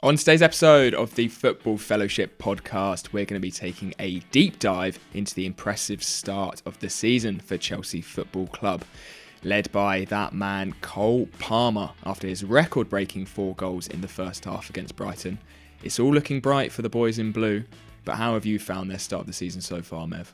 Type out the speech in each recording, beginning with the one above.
On today's episode of the Football Fellowship podcast, we're going to be taking a deep dive into the impressive start of the season for Chelsea Football Club, led by that man Cole Palmer after his record-breaking 4 goals in the first half against Brighton. It's all looking bright for the boys in blue, but how have you found their start of the season so far, Mev?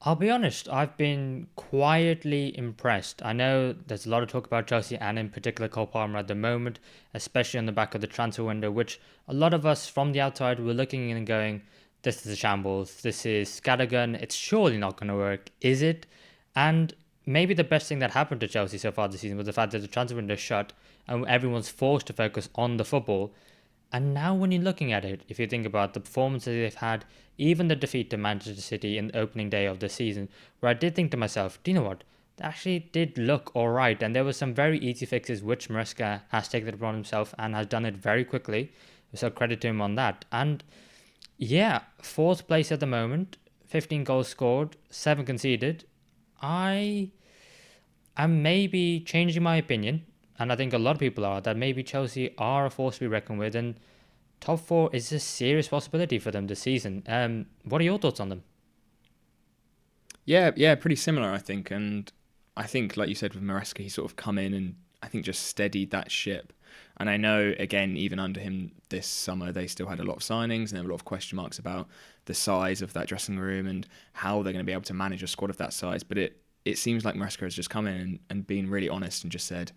I'll be honest, I've been quietly impressed. I know there's a lot of talk about Chelsea and in particular Cole Palmer at the moment, especially on the back of the transfer window, which a lot of us from the outside were looking in and going, this is a shambles, this is scattergun, it's surely not going to work, is it? And maybe the best thing that happened to Chelsea so far this season was the fact that the transfer window shut and everyone's forced to focus on the football. And now when you're looking at it, if you think about the performances they've had, even the defeat to Manchester City in the opening day of the season, where I did think to myself, do you know what? They actually did look alright, and there were some very easy fixes which Maresca has taken it upon himself and has done it very quickly. So credit to him on that. And yeah, 4th place at the moment, 15 goals scored, 7 conceded. I am maybe changing my opinion, and I think a lot of people are, that maybe Chelsea are a force to be reckoned with, and top 4 is a serious possibility for them this season. What are your thoughts on them? Yeah, pretty similar, I think. And I think, like you said with Maresca, he sort of come in and I think just steadied that ship. And I know, again, even under him this summer, they still had a lot of signings and there were a lot of question marks about the size of that dressing room and how they're going to be able to manage a squad of that size. But it seems like Maresca has just come in and been really honest and just said,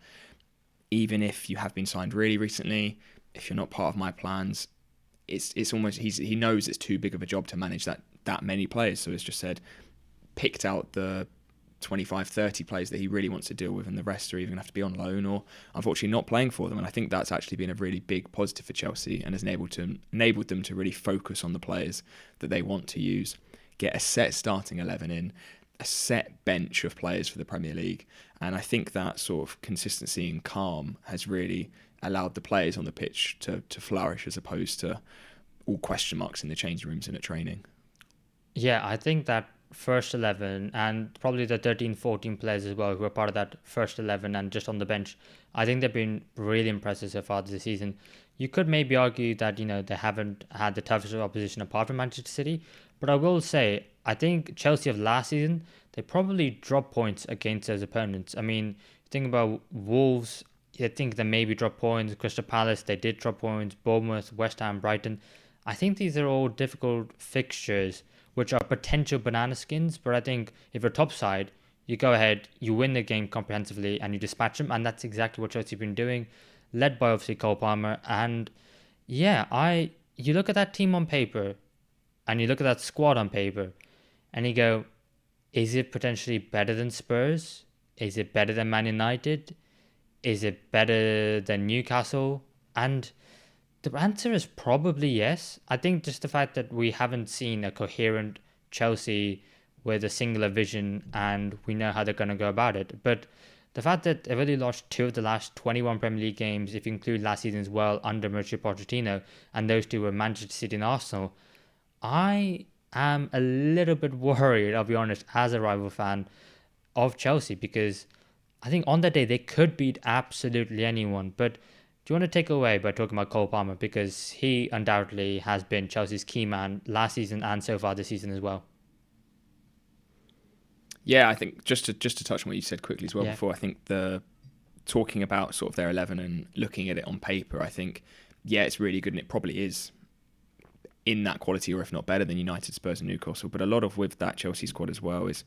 even if you have been signed really recently, if you're not part of my plans, it's almost he knows it's too big of a job to manage that many players. So it's just said, picked out the 25, 30 players that he really wants to deal with, and the rest are either going to have to be on loan or unfortunately not playing for them. And I think that's actually been a really big positive for Chelsea and has enabled them to really focus on the players that they want to use, get a set starting 11 in, a set bench of players for the Premier League. And I think that sort of consistency and calm has really allowed the players on the pitch to flourish as opposed to all question marks in the changing rooms and at training. Yeah, I think that first 11 and probably the 13, 14 players as well who are part of that first 11 and just on the bench, I think they've been really impressive so far this season. You could maybe argue that, they haven't had the toughest opposition apart from Manchester City, but I will say, I think Chelsea of last season, they probably dropped points against those opponents. I mean, think about Wolves, I think they maybe dropped points. Crystal Palace, they did drop points. Bournemouth, West Ham, Brighton. I think these are all difficult fixtures which are potential banana skins. But I think if you're top side, you go ahead, you win the game comprehensively, and you dispatch them. And that's exactly what Chelsea have been doing, led by obviously Cole Palmer. And yeah, you look at that team on paper, and you look at that squad on paper, and you go, is it potentially better than Spurs? Is it better than Man United? Is it better than Newcastle? And the answer is probably yes. I think just the fact that we haven't seen a coherent Chelsea with a singular vision and we know how they're going to go about it. But the fact that they've only lost 2 of the last 21 Premier League games, if you include last season as well, under Mauricio Pochettino, and those 2 were Manchester City and Arsenal, I am a little bit worried, I'll be honest, as a rival fan of Chelsea, because I think on that day they could beat absolutely anyone. But do you want to take away by talking about Cole Palmer, because he undoubtedly has been Chelsea's key man last season and so far this season as well? Yeah, I think just to touch on what you said quickly as well Yeah. before, I think the talking about sort of their 11 and looking at it on paper, I think, yeah, it's really good and it probably is in that quality or if not better than United, Spurs and Newcastle. But a lot of with that Chelsea squad as well is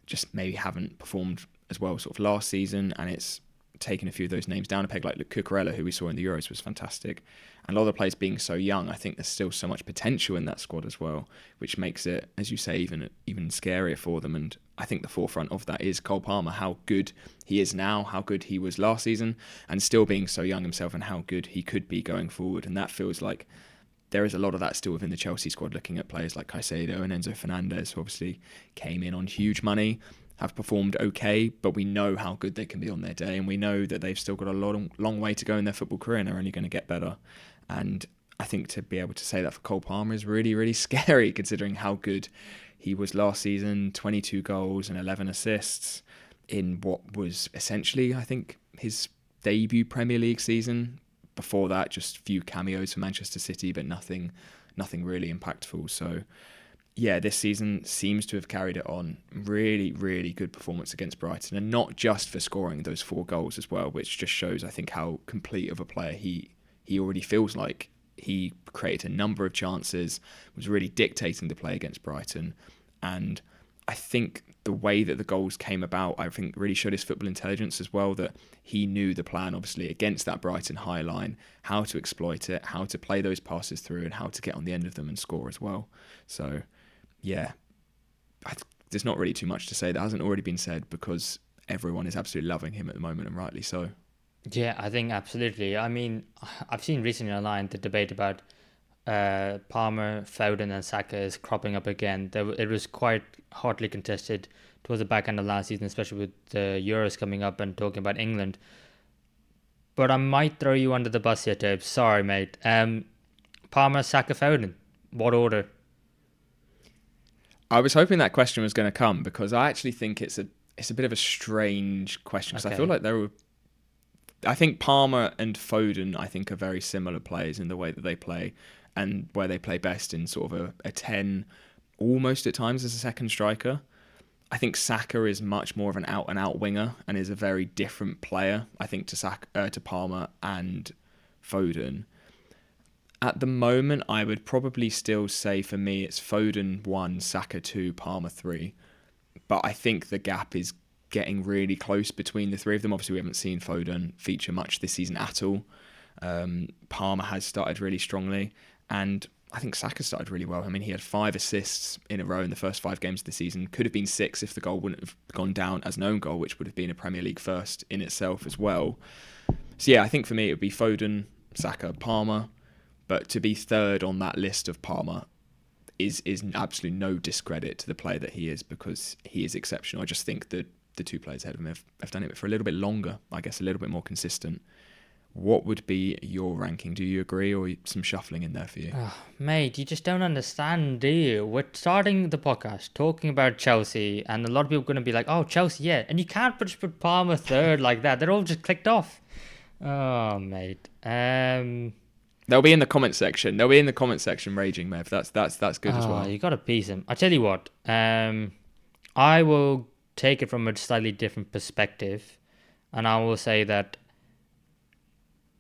just maybe haven't performed as well sort of last season, and it's taken a few of those names down a peg, like Cucurella, who we saw in the Euros, was fantastic. And a lot of the players being so young, I think there's still so much potential in that squad as well, which makes it, as you say, even scarier for them. And I think the forefront of that is Cole Palmer, how good he is now, how good he was last season, and still being so young himself, and how good he could be going forward. And that feels like there is a lot of that still within the Chelsea squad, looking at players like Caicedo and Enzo Fernandez, who obviously came in on huge money, have performed okay, but we know how good they can be on their day, and we know that they've still got a long way to go in their football career, and they're only going to get better. And I think to be able to say that for Cole Palmer is really, really scary, considering how good he was last season. 22 goals and 11 assists in what was essentially, I think, his debut Premier League season before that, just a few cameos for Manchester City, but nothing really impactful. So yeah, this season seems to have carried it on. Really, really good performance against Brighton, and not just for scoring those 4 goals as well, which just shows, I think, how complete of a player he already feels like. He created a number of chances, was really dictating the play against Brighton, and I think the way that the goals came about, I think, really showed his football intelligence as well, that he knew the plan, obviously, against that Brighton high line, how to exploit it, how to play those passes through, and how to get on the end of them and score as well. So yeah, there's not really too much to say that hasn't already been said, because everyone is absolutely loving him at the moment, and rightly so. Yeah, I think absolutely. I mean, I've seen recently online the debate about Palmer, Foden, and Saka is cropping up again. It was quite hotly contested towards the back end of last season, especially with the Euros coming up and talking about England. But I might throw you under the bus here, Tobe. Sorry, mate. Palmer, Saka, Foden. What order? I was hoping that question was going to come, because I actually think it's a bit of a strange question, because I feel like I think Palmer and Foden, I think, are very similar players in the way that they play, and where they play best in sort of a 10, almost at times as a second striker. I think Saka is much more of an out-and-out winger, and is a very different player, I think, to Palmer and Foden. At the moment, I would probably still say, for me, it's Foden 1, Saka 2, Palmer 3. But I think the gap is getting really close between the three of them. Obviously, we haven't seen Foden feature much this season at all. Palmer has started really strongly, and I think Saka started really well. I mean, he had 5 assists in a row in the first 5 games of the season. Could have been 6 if the goal wouldn't have gone down as an own goal, which would have been a Premier League first in itself as well. So yeah, I think for me it would be Foden, Saka, Palmer. But to be third on that list of Palmer is absolutely no discredit to the player that he is, because he is exceptional. I just think that the 2 players ahead of him have done it for a little bit longer, I guess a little bit more consistent. What would be your ranking? Do you agree, or some shuffling in there for you? Oh, mate, you just don't understand, do you? We're starting the podcast talking about Chelsea, and a lot of people are going to be like, oh, Chelsea, yeah. And you can't just put Palmer third like that. They're all just clicked off. Oh, mate. They'll be in the comment section. They'll be in the comment section raging, Mev. That's good as well. You got to piece them. I tell you what. I will take it from a slightly different perspective, and I will say that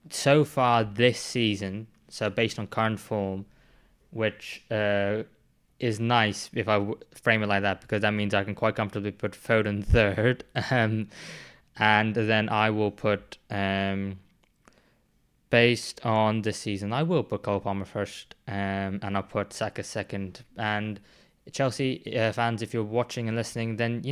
so far this season, so based on current form, which is nice if I frame it like that, because that means I can quite comfortably put Foden third, and then I will put. Based on this season, I will put Cole Palmer first, and I'll put Saka second. And Chelsea fans, if you're watching and listening, then,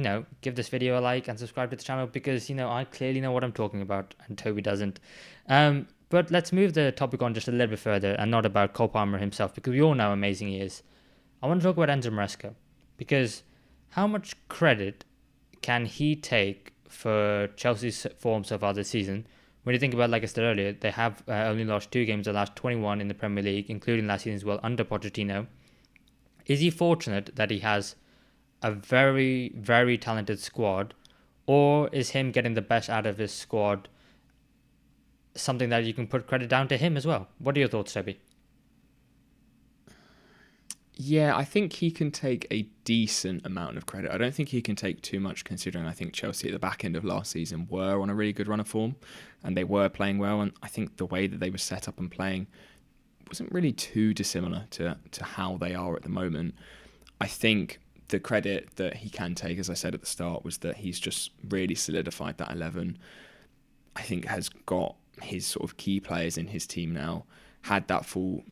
give this video a like and subscribe to the channel, because, I clearly know what I'm talking about and Toby doesn't. But let's move the topic on just a little bit further, and not about Cole Palmer himself, because we all know how amazing he is. I want to talk about Enzo Maresca, because how much credit can he take for Chelsea's form so far this season? When you think about, like I said earlier, they have only lost 2 games of the last 21 in the Premier League, including last season as well, under Pochettino. Is he fortunate that he has a very, very talented squad, or is him getting the best out of his squad something that you can put credit down to him as well? What are your thoughts, Toby? Yeah, I think he can take a decent amount of credit. I don't think he can take too much, considering I think Chelsea at the back end of last season were on a really good run of form, and they were playing well. And I think the way that they were set up and playing wasn't really too dissimilar to how they are at the moment. I think the credit that he can take, as I said at the start, was that he's just really solidified that 11. I think has got his sort of key players in his team now. Had that full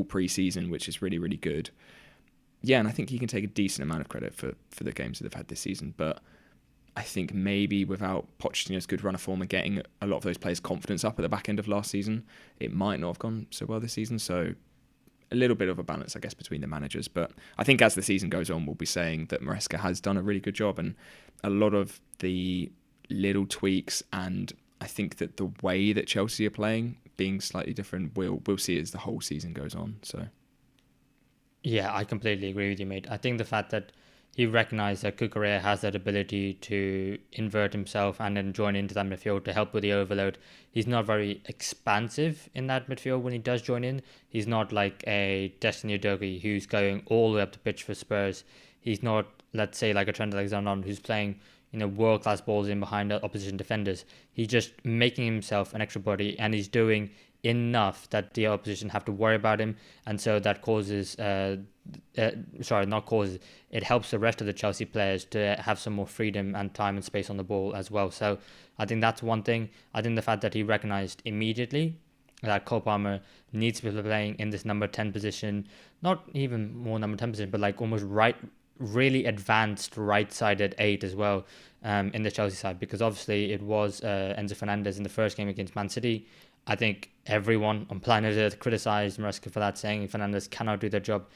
pre-season, which is really, really good. Yeah, and I think he can take a decent amount of credit for the games that they've had this season. But I think maybe without Pochettino's good run of form and getting a lot of those players' confidence up at the back end of last season, it might not have gone so well this season. So a little bit of a balance, I guess, between the managers. But I think as the season goes on, we'll be saying that Maresca has done a really good job, and a lot of the little tweaks, and I think that the way that Chelsea are playing being slightly different, we'll see as the whole season goes on. So yeah, I completely agree with you, mate. I think the fact that he recognised that Cucurella has that ability to invert himself and then join into that midfield to help with the overload. He's not very expansive in that midfield when he does join in. He's not like a Destiny Udogie who's going all the way up the pitch for Spurs. He's not, let's say, like a Trent Alexander-Arnold who's playing, world-class balls in behind the opposition defenders. He's just making himself an extra body, and he's doing enough that the opposition have to worry about him, and so that causes not causes, it helps the rest of the Chelsea players to have some more freedom and time and space on the ball as well. So I think that's one thing. I think the fact that he recognised immediately that Cole Palmer needs to be playing in this number 10 position, not even more number 10 position, but like almost really advanced right-sided 8 as well, in the Chelsea side, because obviously it was Enzo Fernandez in the first game against Man City. I think everyone on planet Earth criticised Maresca for that, saying Fernandez cannot do their job.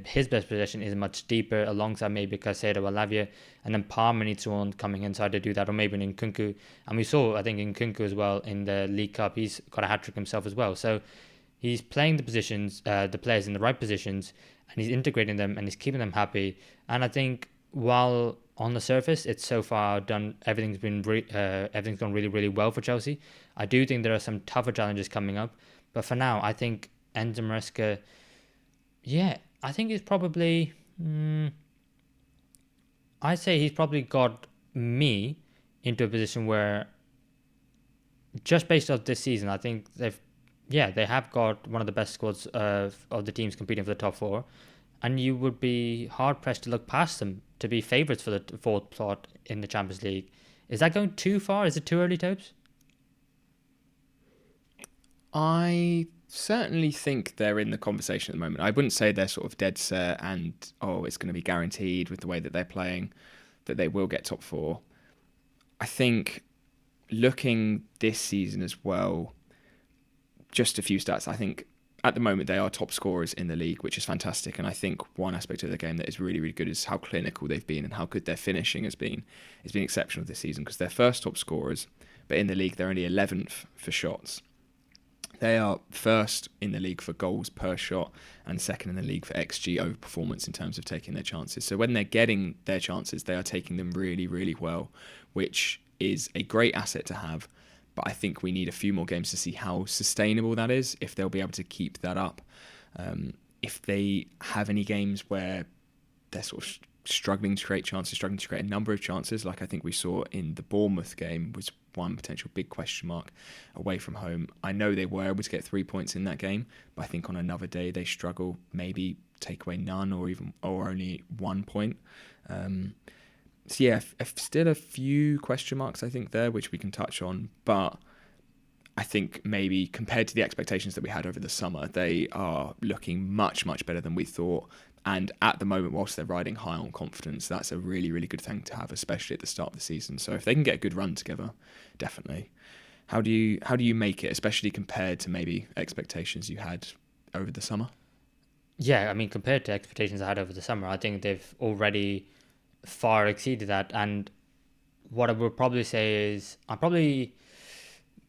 His best position is much deeper, alongside maybe Caicedo or Lavia, and then Palmer needs someone coming inside to do that, or maybe in Nkunku. And we saw, I think, in Nkunku as well in the League Cup, he's got a hat-trick himself as well. So he's playing the players in the right positions, and he's integrating them, and he's keeping them happy. And I think while on the surface, it's so far done, everything's gone really, really well for Chelsea. I do think there are some tougher challenges coming up, but for now, I think Enzo Maresca, I think he's probably, I'd say he's probably got me into a position where, just based off this season, I think they have got one of the best squads of the teams competing for the top four, and you would be hard pressed to look past them to be favourites for the fourth spot in the Champions League. Is that going too far? Is it too early, Tobes? I certainly think they're in the conversation at the moment. I wouldn't say they're sort of dead set and, it's going to be guaranteed with the way that they're playing that they will get top four. I think looking this season as well, just a few stats. I think at the moment they are top scorers in the league, which is fantastic. And I think one aspect of the game that is really, really good is how clinical they've been and how good their finishing has been. It's been exceptional this season because they're first top scorers, but in the league they're only 11th for shots. They are first in the league for goals per shot and second in the league for XG over performance in terms of taking their chances. So when they're getting their chances, they are taking them really, really well, which is a great asset to have. But I think we need a few more games to see how sustainable that is, if they'll be able to keep that up. If they have any games where they're sort of struggling to create chances, struggling to create a number of chances, like I think we saw in the Bournemouth game, was one potential big question mark away from home. I know they were able to get 3 points in that game, but I think on another day they struggle, maybe take away none or only 1 point. So yeah, still a few question marks I think there, which we can touch on, but I think maybe compared to the expectations that we had over the summer, they are looking much, much better than we thought. And at the moment, whilst they're riding high on confidence, that's a really, really good thing to have, especially at the start of the season. So if they can get a good run together, definitely. How do you make it, especially compared to maybe expectations you had over the summer? Yeah, I mean, compared to expectations I had over the summer, I think they've already far exceeded that. And what I would probably say is I'll probably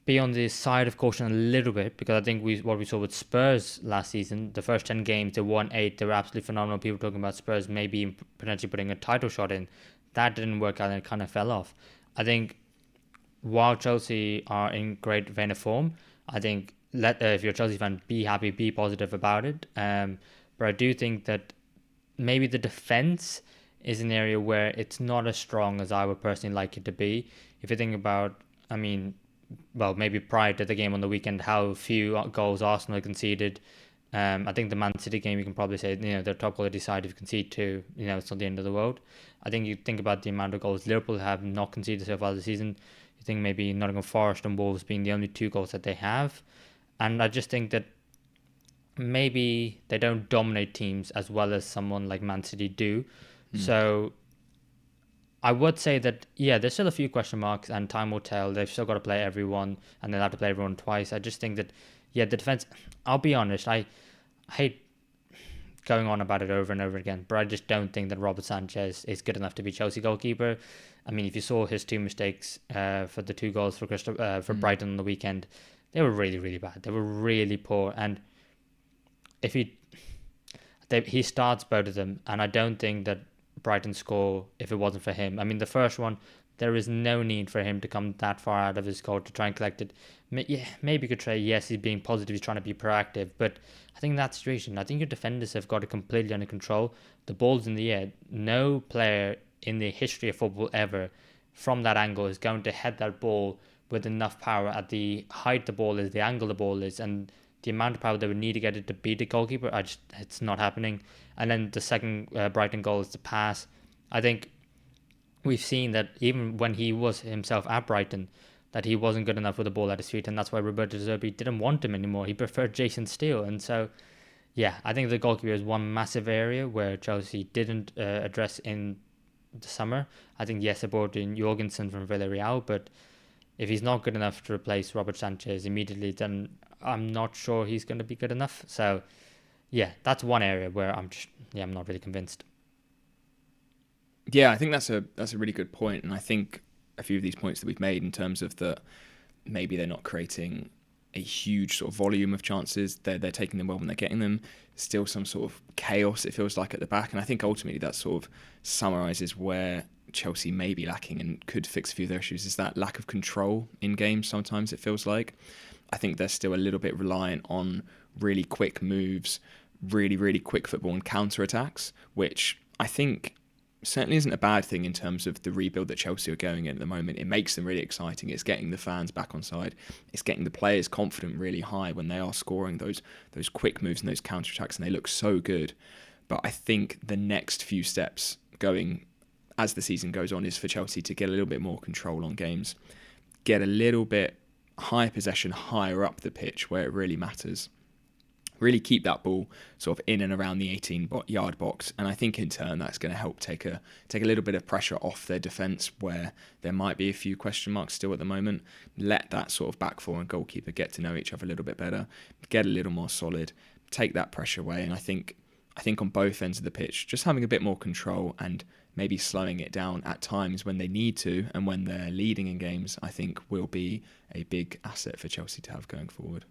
be on the side of caution a little bit, because I think what we saw with Spurs last season, the first 10 games, they won 8. They were absolutely phenomenal. People talking about Spurs maybe potentially putting a title shot in. That didn't work out and it kind of fell off. I think while Chelsea are in great vein of form, I think if you're a Chelsea fan, be happy, be positive about it. But I do think that maybe the defence is an area where it's not as strong as I would personally like it to be. If you think about, maybe prior to the game on the weekend, how few goals Arsenal conceded. I think the Man City game, you can probably say, their top quality side, if you concede two, it's not the end of the world. I think you think about the amount of goals Liverpool have not conceded so far this season. You think maybe Nottingham Forest and Wolves being the only 2 goals that they have. And I just think that maybe they don't dominate teams as well as someone like Man City do. So I would say that, there's still a few question marks and time will tell. They've still got to play everyone and they'll have to play everyone twice. I just think that, the defence, I'll be honest, I hate going on about it over and over again, but I just don't think that Robert Sanchez is good enough to be Chelsea goalkeeper. I mean, if you saw his 2 mistakes for the 2 goals for Brighton on the weekend, they were really, really bad. They were really poor. And if he starts both of them, and I don't think that Brighton score if it wasn't for him. I mean, the first one, there is no need for him to come that far out of his goal to try and collect it. Yeah, maybe you could say, yes, he's being positive, he's trying to be proactive, but I think in that situation, I think your defenders have got it completely under control. The ball's in the air. No player in the history of football ever from that angle is going to head that ball with enough power at the height the ball is, the angle the ball is, and the amount of power they would need to get it to beat the goalkeeper. It's not happening. And then the second Brighton goal is the pass. I think we've seen that even when he was himself at Brighton, that he wasn't good enough with the ball at his feet, and that's why Roberto De Zerbi didn't want him anymore. He preferred Jason Steele, and so yeah, I think the goalkeeper is one massive area where Chelsea didn't address in the summer. I think yes, they brought in Jorgensen from Villarreal, but if he's not good enough to replace Robert Sanchez immediately, then I'm not sure he's going to be good enough. So yeah, that's one area where I'm not really convinced. Yeah, I think that's a really good point, and I think a few of these points that we've made in terms of that maybe they're not creating a huge sort of volume of chances. They're taking them well when they're getting them. Still some sort of chaos, it feels like, at the back, and I think ultimately that sort of summarises where Chelsea may be lacking and could fix a few of their issues, is that lack of control in games. Sometimes it feels like I think they're still a little bit reliant on really quick moves, really, really quick football and counter-attacks, which I think certainly isn't a bad thing in terms of the rebuild that Chelsea are going in at the moment. It makes them really exciting. It's getting the fans back on side. It's getting the players confident really high when they are scoring those quick moves and those counter-attacks, and they look so good. But I think the next few steps going as the season goes on is for Chelsea to get a little bit more control on games, get a little bit higher possession higher up the pitch where it really matters. Really keep that ball sort of in and around the 18-yard box, and I think in turn that's going to help take a little bit of pressure off their defence where there might be a few question marks still at the moment. Let that sort of back four and goalkeeper get to know each other a little bit better, get a little more solid, take that pressure away, and I think on both ends of the pitch, just having a bit more control and maybe slowing it down at times when they need to and when they're leading in games, I think will be a big asset for Chelsea to have going forward.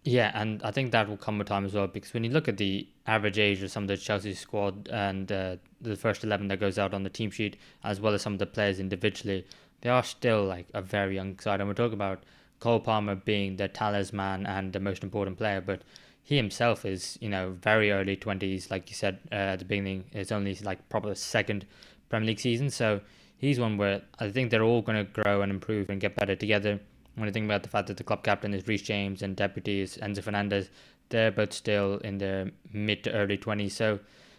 Yeah, and I think that will come with time as well, because when you look at the average age of some of the Chelsea squad and the first 11 that goes out on the team sheet, as well as some of the players individually, they are still like a very young side. And we're talking about Cole Palmer being the talisman and the most important player, but he himself is, very early 20s, like you said at the beginning. It's only like probably second Premier League season, so he's one where I think they're all going to grow and improve and get better together. When you think about the fact that the club captain is Reece James and deputy is Enzo Fernandez, they're both still in their mid to early 20s. So,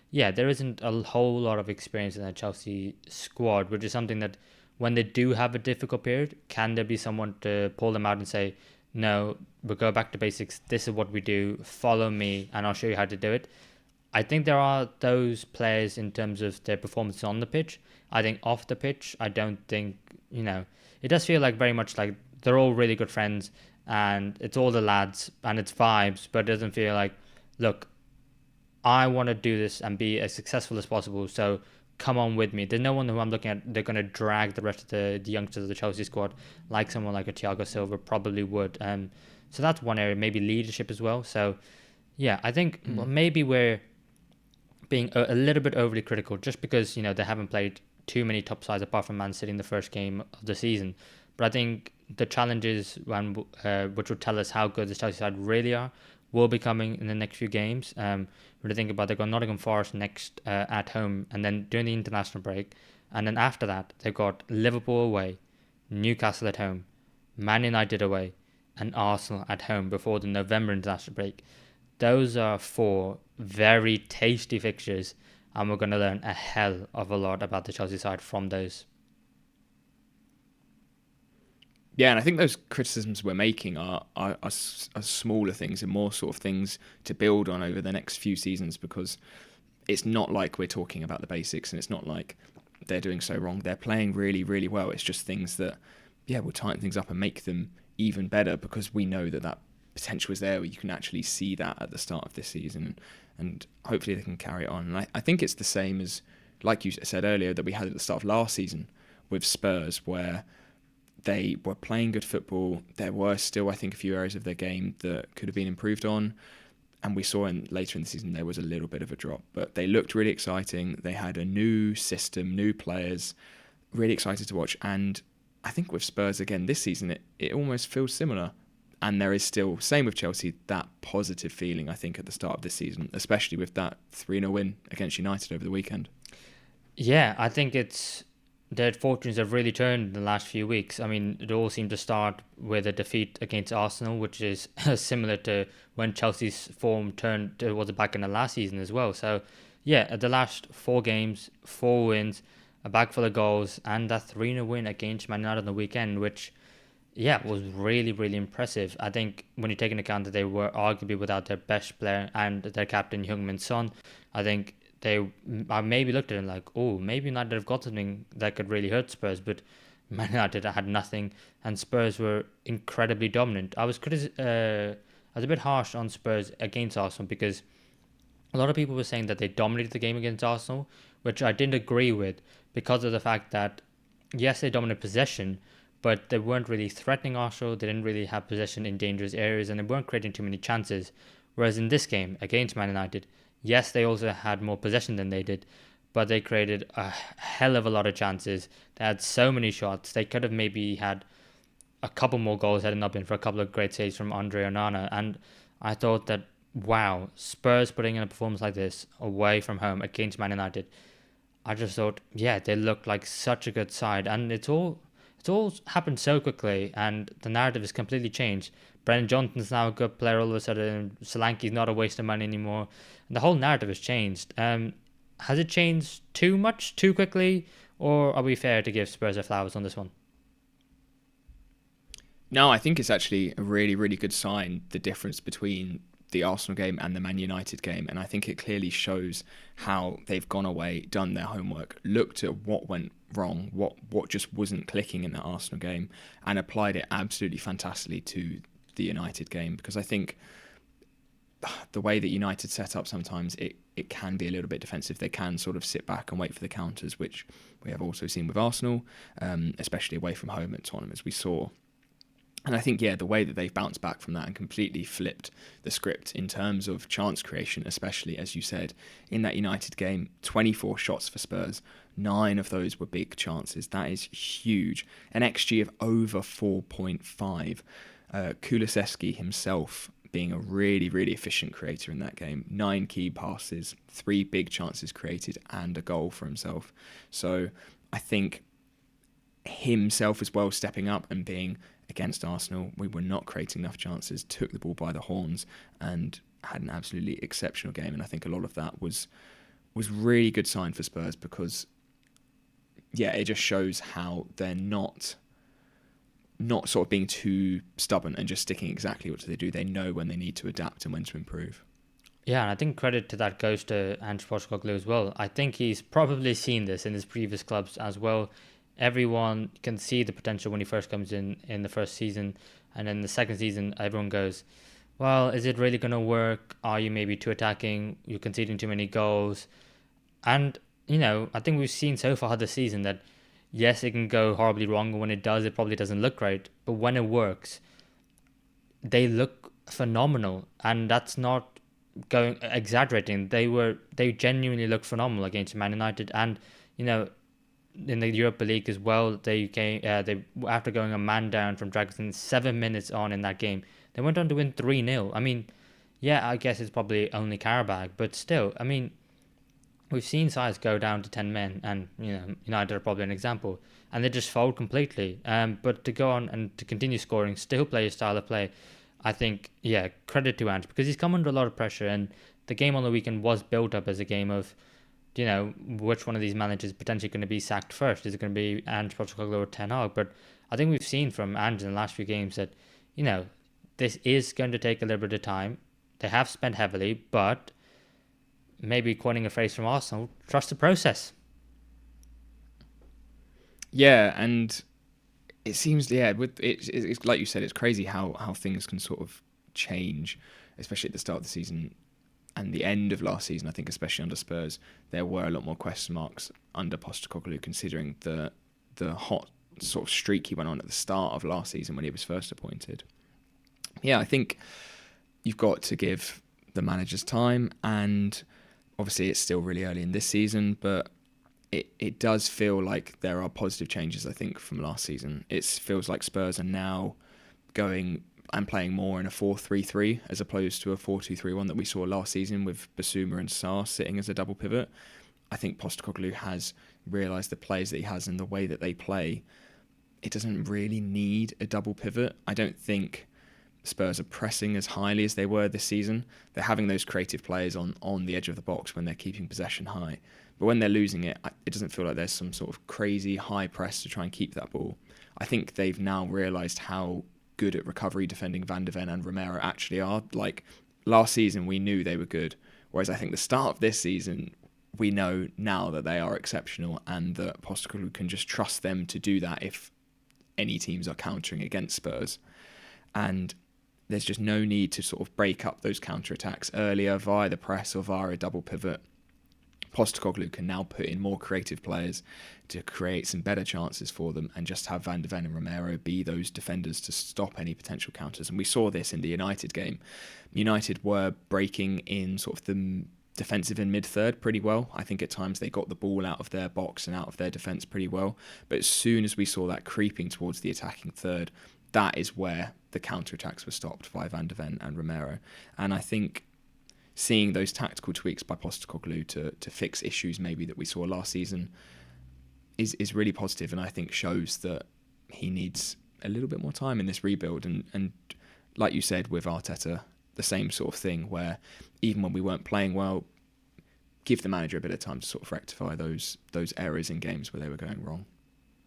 yeah, there isn't a whole lot of experience in the Chelsea squad, which is something that when they do have a difficult period, can there be someone to pull them out and say, no, we'll go back to basics. This is what we do. Follow me and I'll show you how to do it. I think there are those players in terms of their performance on the pitch. I think off the pitch, I don't think, it does feel like very much like they're all really good friends and it's all the lads and it's vibes, but it doesn't feel like, look, I want to do this and be as successful as possible, so come on with me. There's no one who I'm looking at, they're going to drag the rest of the youngsters of the Chelsea squad like someone like a Thiago Silva probably would. So that's one area, maybe leadership as well. So yeah, I think maybe we're being a little bit overly critical just because, they haven't played too many top sides apart from Man City in the first game of the season. But I think the challenges which will tell us how good the Chelsea side really are will be coming in the next few games. When you think about, they've got Nottingham Forest next at home, and then during the international break, and then after that they've got Liverpool away, Newcastle at home, Man United away, and Arsenal at home before the November international break. Those are 4 very tasty fixtures, and we're going to learn a hell of a lot about the Chelsea side from those. Yeah, and I think those criticisms we're making are smaller things and more sort of things to build on over the next few seasons, because it's not like we're talking about the basics and it's not like they're doing so wrong. They're playing really, really well. It's just things that, we'll tighten things up and make them even better, because we know that potential is there where you can actually see that at the start of this season, and hopefully they can carry it on. And I think it's the same as, like you said earlier, that we had at the start of last season with Spurs, where they were playing good football. There were still, I think, a few areas of their game that could have been improved on. and we saw later in the season there was a little bit of a drop, but they looked really exciting. They had a new system, new players, really excited to watch. And I think with Spurs again this season, it almost feels similar. And there is still, same with Chelsea, that positive feeling, I think, at the start of this season, especially with that 3-0 win against United over the weekend. Yeah, I think their fortunes have really turned in the last few weeks. I mean, it all seemed to start with a defeat against Arsenal, which is similar to when Chelsea's form turned towards the back in the last season as well. So, yeah, the last 4 games, 4 wins, a bag full of goals, and that 3-0 win against Man United on the weekend, which, yeah, was really, really impressive. I think when you take into account that they were arguably without their best player and their captain, Heung-min Son, I think I maybe looked at it like, oh, maybe United have got something that could really hurt Spurs, but Man United had nothing, and Spurs were incredibly dominant. I was a bit harsh on Spurs against Arsenal because a lot of people were saying that they dominated the game against Arsenal, which I didn't agree with because of the fact that, yes, they dominated possession, but they weren't really threatening Arsenal. They didn't really have possession in dangerous areas, and they weren't creating too many chances. Whereas in this game against Man United, yes, they also had more possession than they did, but they created a hell of a lot of chances. They had so many shots. They could have maybe had a couple more goals had it not been for a couple of great saves from Andre Onana. And I thought that, wow, Spurs putting in a performance like this away from home against Man United, I just thought, yeah, they looked like such a good side. And it's all happened so quickly, and the narrative has completely changed. Brennan Johnson's now a good player all of a sudden. Solanke's not a waste of money anymore. And the whole narrative has changed. Has it changed too much, too quickly, or are we fair to give Spurs their flowers on this one? No, I think it's actually a really, really good sign, the difference between the Arsenal game and the Man United game. And I think it clearly shows how they've gone away, done their homework, looked at what went wrong, what just wasn't clicking in the Arsenal game, and applied it absolutely fantastically to the United game. Because I think the way that United set up sometimes, it can be a little bit defensive. They can sort of sit back and wait for the counters, which we have also seen with Arsenal, especially away from home at Tottenham, as we saw. And I think, yeah, the way that they've bounced back from that and completely flipped the script in terms of chance creation, especially, as you said, in that United game, 24 shots for Spurs, 9 of those were big chances. That is huge. An XG of over 4.5. Kulusevski himself being a really, really efficient creator in that game. 9 key passes, 3 big chances created, and a goal for himself. So I think himself as well stepping up and being against Arsenal, we were not creating enough chances, took the ball by the horns, and had an absolutely exceptional game. And I think a lot of that was really good sign for Spurs because, yeah, it just shows how they're not sort of being too stubborn and just sticking exactly what they do. They know when they need to adapt and when to improve. Yeah, and I think credit to that goes to Ange Postecoglou as well. I think he's probably seen this in his previous clubs as well. Everyone can see the potential when he first comes in the first season, and then the second season, everyone goes, well, is it really going to work? Are you maybe too attacking? You're conceding too many goals. And, I think we've seen so far this season that, yes, it can go horribly wrong. When it does, it probably doesn't look right. But when it works, they look phenomenal. And that's not going exaggerating. They genuinely look phenomenal against Man United. And, in the Europa League as well, they after going a man down from Dragosin 7 minutes on in that game, they went on to win 3-0. I mean, yeah, I guess it's probably only Karabag, but still, I mean, we've seen sides go down to 10 men, and United are probably an example, and they just fold completely. But to go on and to continue scoring, still play his style of play, I think, yeah, credit to Ange because he's come under a lot of pressure, and the game on the weekend was built up as a game of, which one of these managers is potentially going to be sacked first? Is it going to be Ange Postecoglou or Ten Hag? But I think we've seen from Ange in the last few games that, this is going to take a little bit of time. They have spent heavily, but maybe quoting a phrase from Arsenal, trust the process. Yeah, and it seems, yeah, it's like you said, it's crazy how things can sort of change, especially at the start of the season. And the end of last season, I think, especially under Spurs, there were a lot more question marks under Postecoglou, considering the hot sort of streak he went on at the start of last season when he was first appointed. Yeah, I think you've got to give the manager's time, and obviously it's still really early in this season, but it does feel like there are positive changes, I think, from last season. It feels like Spurs are now going and playing more in a 4-3-3 as opposed to a 4-2-3-1 that we saw last season with Basuma and Sarr sitting as a double pivot. I think Postecoglou has realised the players that he has and the way that they play, it doesn't really need a double pivot. I don't think Spurs are pressing as highly as they were this season. They're having those creative players on the edge of the box when they're keeping possession high. But when they're losing it, it doesn't feel like there's some sort of crazy high press to try and keep that ball. I think they've now realised how good at recovery defending Van de Ven and Romero actually are. Like last season, we knew they were good. Whereas I think the start of this season, we know now that they are exceptional and that Postecoglou can just trust them to do that if any teams are countering against Spurs. And there's just no need to sort of break up those counter-attacks earlier via the press or via a double pivot. Postecoglou can now put in more creative players to create some better chances for them and just have Van de Ven and Romero be those defenders to stop any potential counters. And we saw this in the United game. United were breaking in sort of the defensive and mid-third pretty well. I think at times they got the ball out of their box and out of their defence pretty well. But as soon as we saw that creeping towards the attacking third, that is where the counter-attacks were stopped by Van de Ven and Romero. And I think seeing those tactical tweaks by Postecoglou to fix issues maybe that we saw last season is really positive, and I think shows that he needs a little bit more time in this rebuild. And like you said with Arteta, the same sort of thing where even when we weren't playing well, give the manager a bit of time to sort of rectify those errors in games where they were going wrong.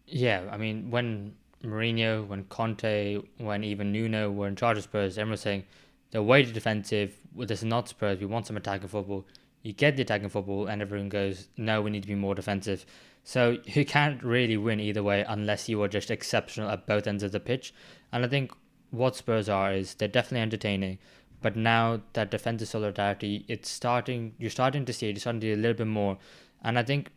Yeah, I mean, when Mourinho, when Conte, when even Nuno were in charge of Spurs, everyone was saying they're way too defensive. Well, this is not Spurs. We want some attacking football. You get the attacking football, and everyone goes, no, we need to be more defensive. So you can't really win either way unless you are just exceptional at both ends of the pitch. And I think what Spurs are is they're definitely entertaining, but now that defensive solidarity, you're starting to see it. You're starting to do a little bit more. And I think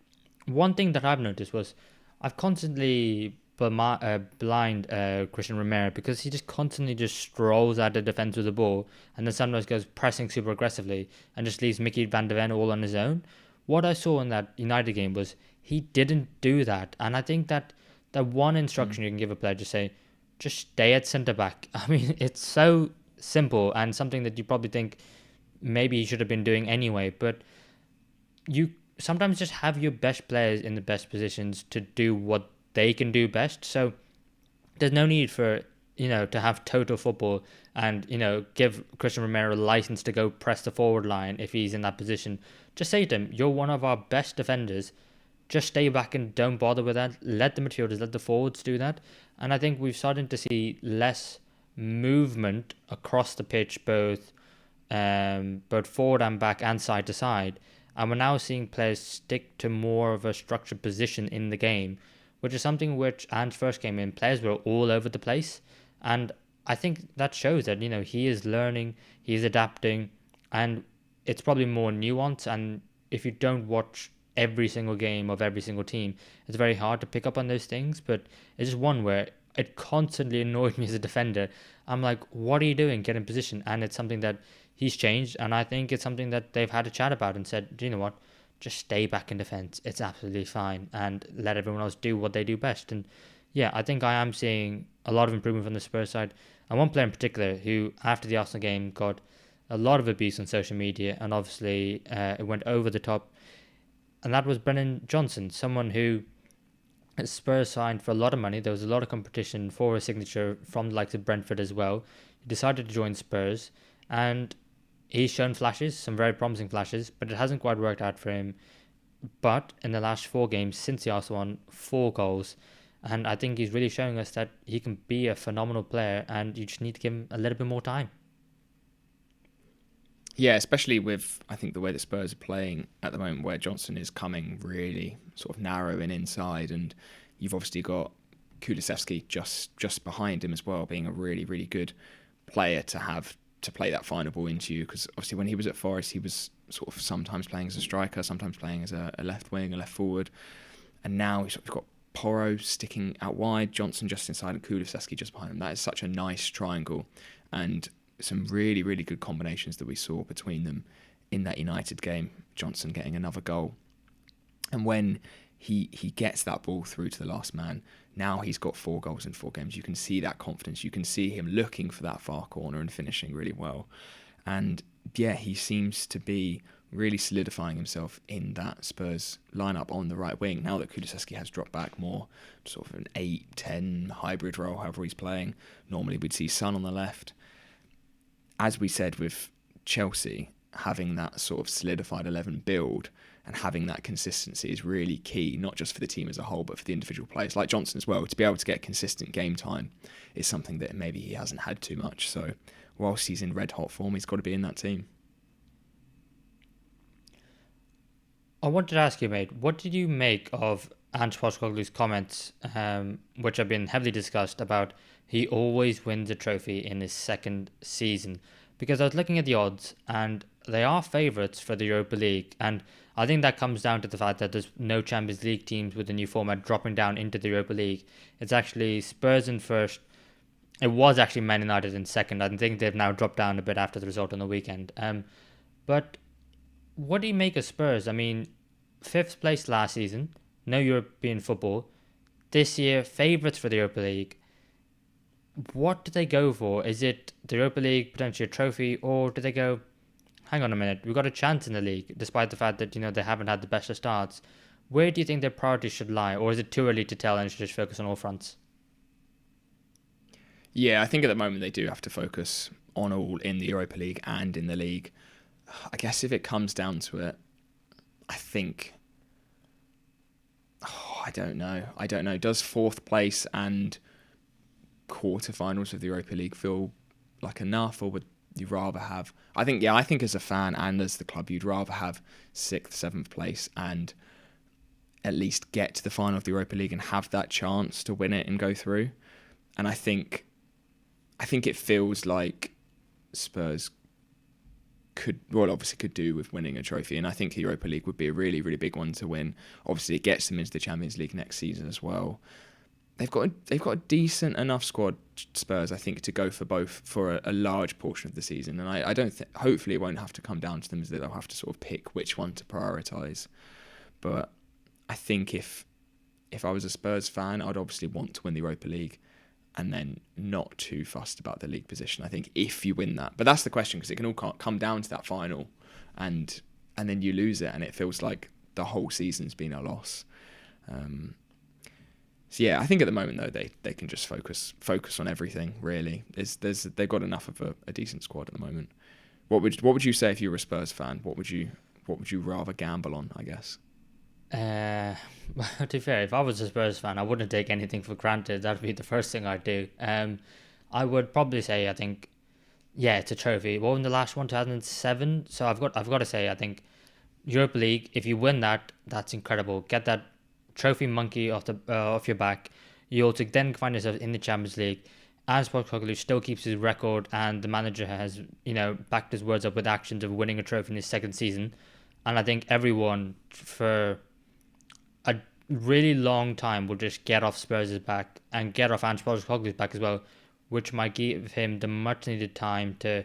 one thing that I've noticed was I've constantly blind Christian Romero because he just constantly just strolls at the defence with the ball and then sometimes goes pressing super aggressively and just leaves Mickey Van de Ven all on his own. What I saw in that United game was he didn't do that, and I think that one instruction you can give a player, just say, just stay at centre back. I mean, it's so simple and something that you probably think maybe he should have been doing anyway, but you sometimes just have your best players in the best positions to do what they can do best. So there's no need for, to have total football and, give Christian Romero a license to go press the forward line if he's in that position. Just say to him, you're one of our best defenders. Just stay back and don't bother with that. Let the midfielders, let the forwards do that. And I think we've started to see less movement across the pitch, both forward and back and side to side. And we're now seeing players stick to more of a structured position in the game, which is something which Ange first came in, players were all over the place. And I think that shows that, he is learning, he is adapting, and it's probably more nuanced. And if you don't watch every single game of every single team, it's very hard to pick up on those things. But it's just one where it constantly annoyed me as a defender. I'm like, what are you doing? Get in position. And it's something that he's changed. And I think it's something that they've had a chat about and said, do you know what? Just stay back in defence. It's absolutely fine. And let everyone else do what they do best. And yeah, I think I am seeing a lot of improvement from the Spurs side. And one player in particular who, after the Arsenal game, got a lot of abuse on social media. And obviously, it went over the top. And that was Brennan Johnson, someone who Spurs signed for a lot of money. There was a lot of competition for a signature from the likes of Brentford as well. He decided to join Spurs. And he's shown flashes, some very promising flashes, but it hasn't quite worked out for him. But in the last 4 games since the Arsenal won, 4 goals. And I think he's really showing us that he can be a phenomenal player and you just need to give him a little bit more time. Yeah, especially with, I think, the way that Spurs are playing at the moment, where Johnson is coming really sort of narrow and inside, and you've obviously got Kulusevski just behind him as well, being a really, really good player to have to play that final ball into you, because obviously when he was at Forest, he was sort of sometimes playing as a striker, sometimes playing as a left wing, a left forward, and now he's got Porro sticking out wide, Johnson just inside, and Kulusevski just behind him. That is such a nice triangle, and some really, really good combinations that we saw between them in that United game. Johnson getting another goal. And when he gets that ball through to the last man, now he's got 4 goals in 4 games. You can see that confidence. You can see him looking for that far corner and finishing really well. And yeah, he seems to be really solidifying himself in that Spurs lineup on the right wing. Now that Kulusevski has dropped back more, sort of an 8-10 hybrid role, however he's playing. Normally we'd see Son on the left. As we said with Chelsea, having that sort of solidified 11 build and having that consistency is really key, not just for the team as a whole, but for the individual players like Johnson as well. To be able to get consistent game time is something that maybe he hasn't had too much. So whilst he's in red hot form, he's got to be in that team. I wanted to ask you, mate, what did you make of Ange Postecoglou's comments, which have been heavily discussed, about he always wins a trophy in his second season? Because I was looking at the odds, and they are favourites for the Europa League, and I think that comes down to the fact that there's no Champions League teams with the new format dropping down into the Europa League. It's actually Spurs in first. It was actually Man United in second. I think they've now dropped down a bit after the result on the weekend. But what do you make of Spurs? I mean, 5th place last season, no European football. This year, favourites for the Europa League. What do they go for? Is it the Europa League, potentially a trophy, or do they go, hang on a minute, we've got a chance in the league, despite the fact that, they haven't had the best of starts? Where do you think their priorities should lie, or is it too early to tell and should just focus on all fronts? Yeah, I think at the moment they do have to focus on all in the Europa League and in the league. I guess if it comes down to it, I think... I don't know. Does 4th place and quarterfinals of the Europa League feel like enough, or would you rather have... I think as a fan and as the club, you'd rather have 6th, 7th place and at least get to the final of the Europa League and have that chance to win it and go through. And I think it feels like Spurs could do with winning a trophy, and I think the Europa League would be a really, really big one to win. Obviously, it gets them into the Champions League next season as well. They've got a decent enough squad, Spurs, I think, to go for both for a large portion of the season. And I don't think, hopefully, it won't have to come down to them, as they'll have to sort of pick which one to prioritise. But I think if I was a Spurs fan, I'd obviously want to win the Europa League, and then not too fussed about the league position, I think, if you win that. But that's the question, because it can all come down to that final, and then you lose it, and it feels like the whole season's been a loss. So yeah, I think at the moment, though, they can just focus on everything, really. They've got enough of a decent squad at the moment. What would you say if you were a Spurs fan? What would you rather gamble on, I guess? To be fair, if I was a Spurs fan, I wouldn't take anything for granted. That'd be the first thing I'd do. I would probably say, I think, yeah, it's a trophy. What was the last one? 2007. So I've got to say, I think Europa League. If you win that, that's incredible. Get that trophy monkey off your back. You also then find yourself in the Champions League. As Postecoglou still keeps his record, and the manager has backed his words up with actions of winning a trophy in his second season. And I think everyone for a really long time will just get off Spurs' back and get off Ange Postecoglou's back as well, which might give him the much needed time to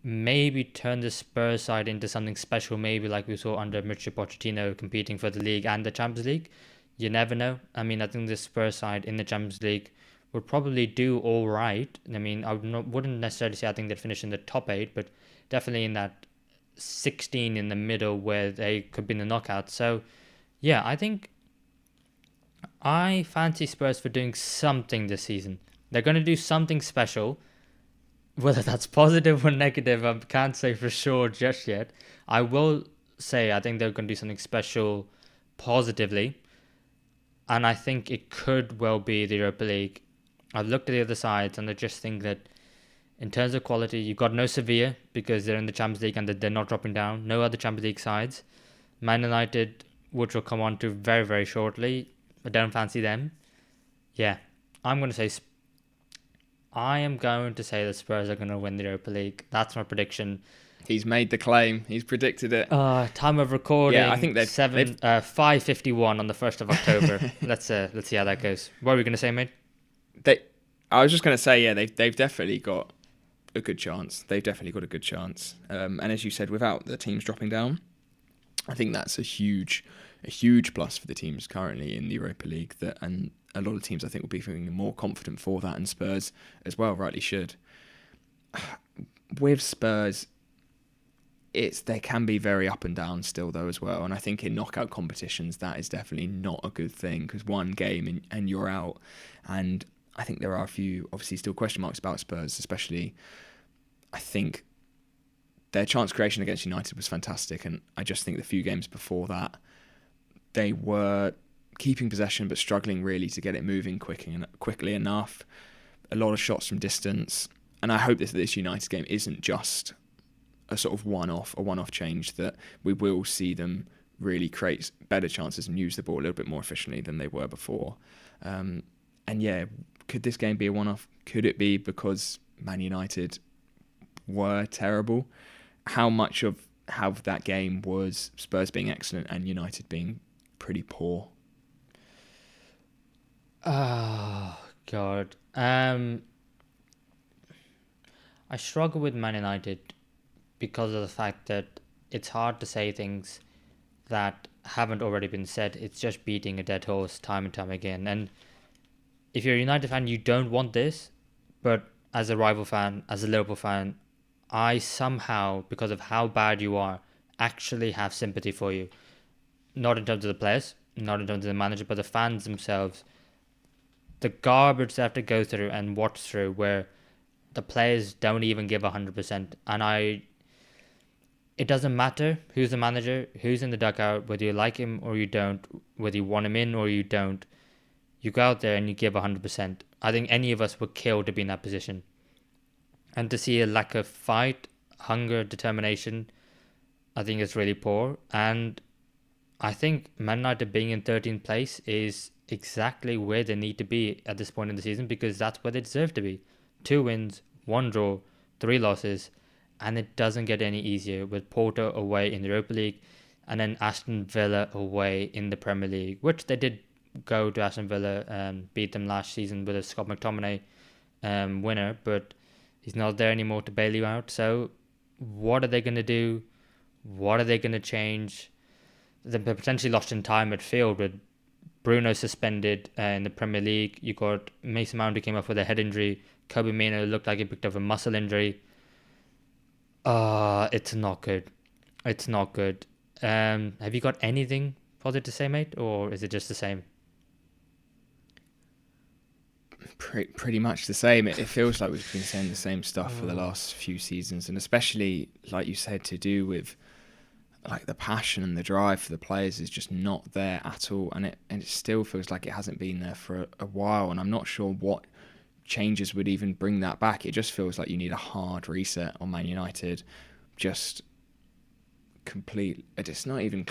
maybe turn the Spurs side into something special, maybe like we saw under Mauricio Pochettino, competing for the league and the Champions League. You never know. I mean, I think the Spurs side in the Champions League would probably do all right. I mean, I wouldn't necessarily say I think they'd finish in the top 8, but definitely in that 16 in the middle where they could be in the knockout. So yeah, I think I fancy Spurs for doing something this season. They're going to do something special. Whether that's positive or negative, I can't say for sure just yet. I will say I think they're going to do something special positively. And I think it could well be the Europa League. I've looked at the other sides, and I just think that in terms of quality, you've got no Sevilla because they're in the Champions League and they're not dropping down. No other Champions League sides. Man United, which we'll come on to very, very shortly. I don't fancy them. Yeah, I'm going to say... I am going to say the Spurs are going to win the Europa League. That's my prediction. He's made the claim. He's predicted it. Time of recording. Yeah, I think they've 5:51 on the 1st of October. Let's see how that goes. What were we going to say, mate? I was just going to say, yeah, they've definitely got a good chance. They've definitely got a good chance. And as you said, without the teams dropping down, I think that's a huge plus for the teams currently in the Europa League. And a lot of teams I think will be feeling more confident for that, and Spurs as well, rightly should. With Spurs, they can be very up and down still though as well, and I think in knockout competitions that is definitely not a good thing, because one game and you're out. And I think there are a few obviously still question marks about Spurs, especially I think their chance creation against United was fantastic, and I just think the few games before that they were keeping possession but struggling really to get it moving quickly enough. A lot of shots from distance, and I hope this United game isn't just a sort of one-off change, that we will see them really create better chances and use the ball a little bit more efficiently than they were before. And yeah, could this game be a one-off? Could it be because Man United were terrible? How much of that game was Spurs being excellent and United being pretty poor? Oh, God. I struggle with Man United because of the fact that it's hard to say things that haven't already been said. It's just beating a dead horse time and time again. And if you're a United fan, you don't want this. But as a rival fan, as a Liverpool fan, I somehow, because of how bad you are, actually have sympathy for you. Not in terms of the players, not in terms of the manager, but the fans themselves. The garbage they have to go through and watch through, where the players don't even give 100%. And it doesn't matter who's the manager, who's in the dugout, whether you like him or you don't, whether you want him in or you don't. You go out there and you give 100%. I think any of us would kill to be in that position. And to see a lack of fight, hunger, determination, I think is really poor. And I think Man United being in 13th place is exactly where they need to be at this point in the season, because that's where they deserve to be. 2 wins, 1 draw, 3 losses, and it doesn't get any easier with Porto away in the Europa League and then Aston Villa away in the Premier League, which they did go to Aston Villa and beat them last season with a Scott McTominay winner, but he's not there anymore to bail you out. So what are they going to do? What are they going to change? They're potentially lost in time at field with Bruno suspended in the Premier League. You got Mason Mount who came off with a head injury. Kobe Mino looked like he picked up a muscle injury. It's not good. It's not good. Have you got anything positive to say, mate? Or is it just the same? Pretty much the same. It feels like we've been saying the same stuff for the last few seasons, and especially, like you said, to do with like the passion and the drive for the players is just not there at all, and it still feels like it hasn't been there for a while, and I'm not sure what changes would even bring that back. It just feels like you need a hard reset on Man United. Just complete. It's not even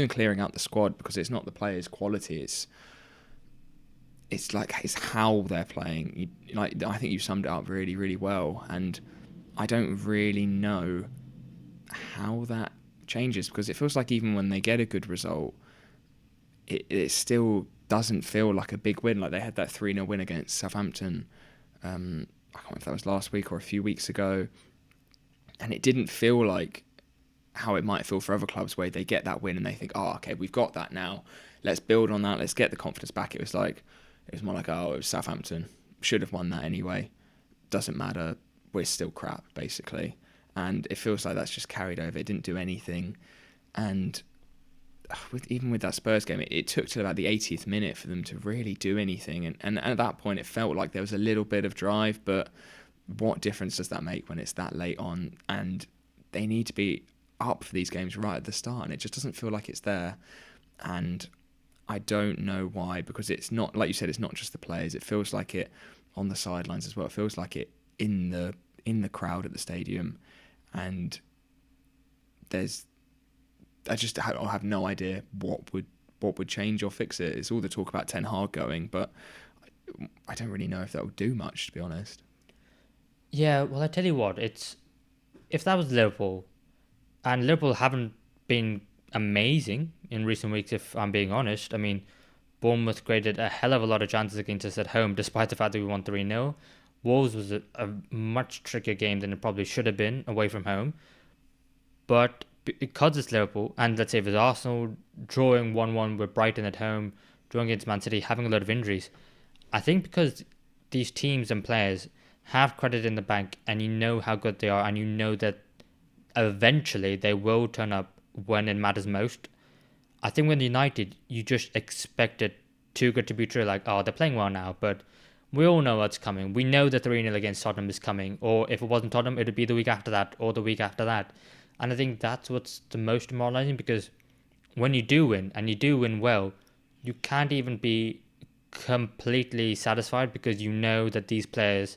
clearing out the squad, because it's not the players' quality. It's how they're playing. I think you summed it up really, really well, and I don't really know how that changes, because it feels like even when they get a good result, it still doesn't feel like a big win. Like they had that 3-0 win against Southampton. I can't remember if that was last week or a few weeks ago, and it didn't feel like how it might feel for other clubs, where they get that win and they think, oh, okay, we've got that now. Let's build on that. Let's get the confidence back. It was more like, oh, it was Southampton. Should have won that anyway. Doesn't matter. We're still crap, basically. And it feels like that's just carried over. It didn't do anything. And even with that Spurs game, it took till about the 80th minute for them to really do anything. And at that point, it felt like there was a little bit of drive, but what difference does that make when it's that late on? And they need to be up for these games right at the start, and it just doesn't feel like it's there. And I don't know why, because it's not, like you said, it's not just the players. It feels like it on the sidelines as well. It feels like it in the crowd at the stadium, and I have no idea what would change or fix it. It's all the talk about Ten Hag going, but I don't really know if that would do much, to be honest. Yeah, well, I tell you what, if that was Liverpool, and Liverpool haven't been amazing in recent weeks, if I'm being honest. I mean, Bournemouth created a hell of a lot of chances against us at home, despite the fact that we won 3-0. Wolves was a much trickier game than it probably should have been away from home. But because it's Liverpool, and let's say if it's Arsenal drawing 1-1 with Brighton at home, drawing against Man City, having a lot of injuries, I think because these teams and players have credit in the bank and you know how good they are and you know that eventually they will turn up when it matters most. I think with United, you just expect it too good to be true. Like, oh, they're playing well now, but we all know what's coming. We know the 3-0 against Tottenham is coming. Or if it wasn't Tottenham, it would be the week after that or the week after that. And I think that's what's the most demoralising because when you do win and you do win well, you can't even be completely satisfied because you know that these players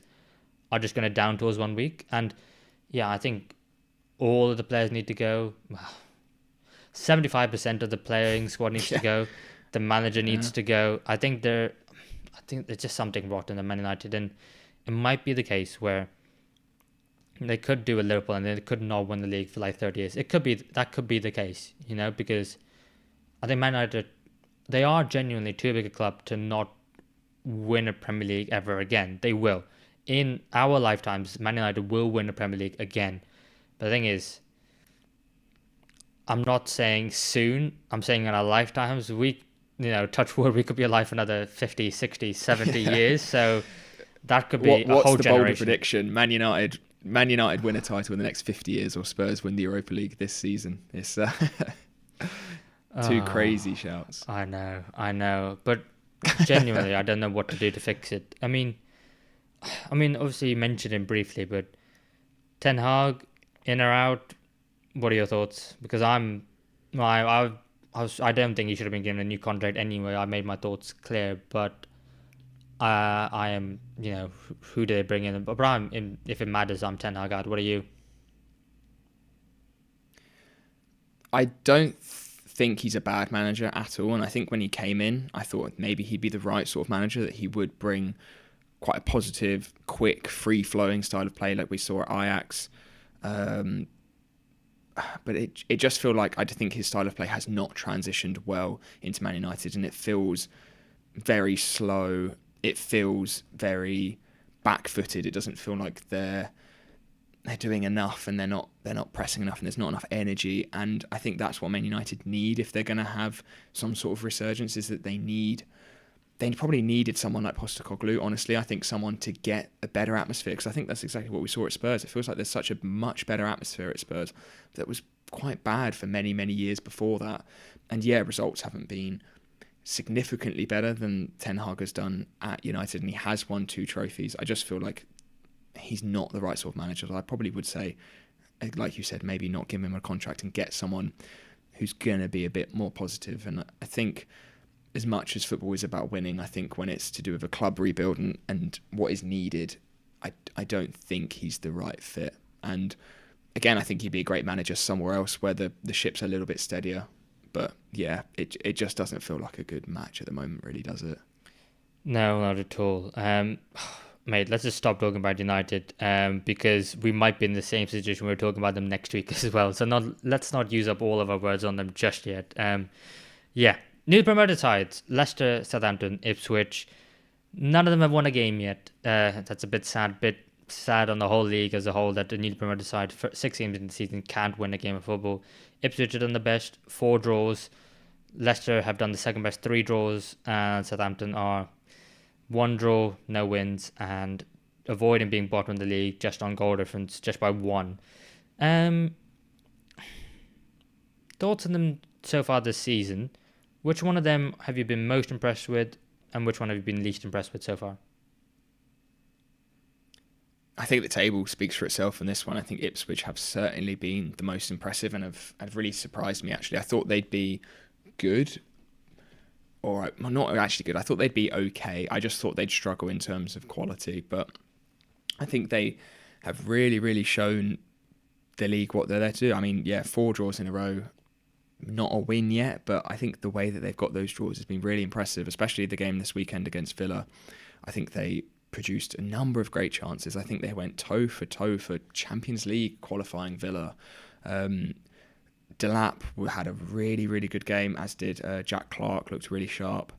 are just going to down tools 1 week. And yeah, I think all of the players need to go. 75% of the playing squad needs to Yeah. go. The manager needs Yeah. to go. I think there's just something rotten in Man United, and it might be the case where they could do a Liverpool and they could not win the league for like 30 years. That could be the case, because I think Man United, they are genuinely too big a club to not win a Premier League ever again. They will. In our lifetimes, Man United will win a Premier League again. But the thing is, I'm not saying soon. I'm saying in our lifetimes. Touch wood, we could be alive for another 50, 60, 70 years. So that could be a What's whole the bolder generation. prediction? Man United win a title in the next 50 years, or Spurs win the Europa League this season. It's two crazy shouts. I know. But genuinely, I don't know what to do to fix it. I mean, obviously you mentioned him briefly, but Ten Hag, in or out? What are your thoughts? Because I don't think he should have been given a new contract anyway. I made my thoughts clear, but I am, who do they bring in? But if it matters, I'm Ten Hag out. What are you? I don't think he's a bad manager at all, and I think when he came in, I thought maybe he'd be the right sort of manager, that he would bring quite a positive, quick, free-flowing style of play like we saw at Ajax. But it just feels like I think his style of play has not transitioned well into Man United, and it feels very slow. It feels very back-footed. It doesn't feel like they're doing enough, and they're not pressing enough, and there's not enough energy. And I think that's what Man United need if they're going to have some sort of resurgence. Is that they probably needed someone like Postecoglou, honestly. I think someone to get a better atmosphere, because I think that's exactly what we saw at Spurs. It feels like there's such a much better atmosphere at Spurs that was quite bad for many, many years before that. And yeah, results haven't been significantly better than Ten Hag has done at United, and he has won 2 trophies. I just feel like he's not the right sort of manager. So I probably would say, like you said, maybe not give him a contract and get someone who's going to be a bit more positive. And I think as much as football is about winning, I think when it's to do with a club rebuild and what is needed, I don't think he's the right fit. And again, I think he'd be a great manager somewhere else where the ship's a little bit steadier. But yeah, it just doesn't feel like a good match at the moment, really, does it? No, not at all. Mate, let's just stop talking about United because we might be in the same situation we're talking about them next week as well. So let's not use up all of our words on them just yet. Yeah. New promoted sides, Leicester, Southampton, Ipswich. None of them have won a game yet. That's a bit sad on the whole league as a whole that the newly promoted side, for 6 games in the season, can't win a game of football. Ipswich have done the best, 4 draws. Leicester have done the second best, 3 draws. And Southampton are 1 draw, no wins, and avoiding being bottom of the league just on goal difference, just by 1. Thoughts on them so far this season? Which one of them have you been most impressed with, and which one have you been least impressed with so far? I think the table speaks for itself in this one. I think Ipswich have certainly been the most impressive and have really surprised me, actually. I thought they'd be good, or well, not actually good. I thought they'd be okay. I just thought they'd struggle in terms of quality. But I think they have really, really shown the league what they're there to do. I mean, yeah, 4 draws in a row. Not a win yet, but I think the way that they've got those draws has been really impressive, especially the game this weekend against Villa. I think they produced a number of great chances. I think they went toe for Champions League qualifying Villa. Delap had a really, really good game, as did Jack Clark, looked really sharp.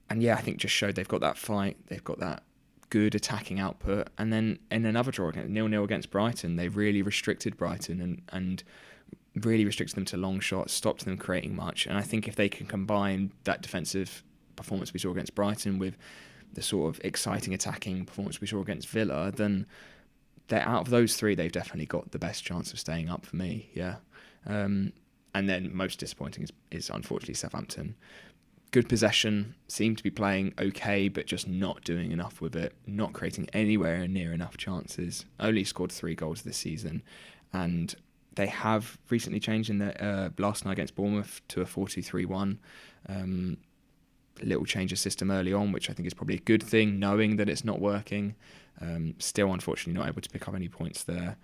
And yeah, I think just showed they've got that fight, they've got that good attacking output. And then in another draw, 0-0 against Brighton, they really restricted Brighton and really restricted them to long shots, stopped them creating much. And I think if they can combine that defensive performance we saw against Brighton with the sort of exciting attacking performance we saw against Villa, then they're out of those three, they've definitely got the best chance of staying up for me. Yeah. And then most disappointing is unfortunately Southampton. Good possession, seem to be playing okay, but just not doing enough with it, not creating anywhere near enough chances. Only scored 3 goals this season, and they have recently changed in their last night against Bournemouth to a 4-2-3-1. Little change of system early on, which I think is probably a good thing, knowing that it's not working. Still, unfortunately, not able to pick up any points there.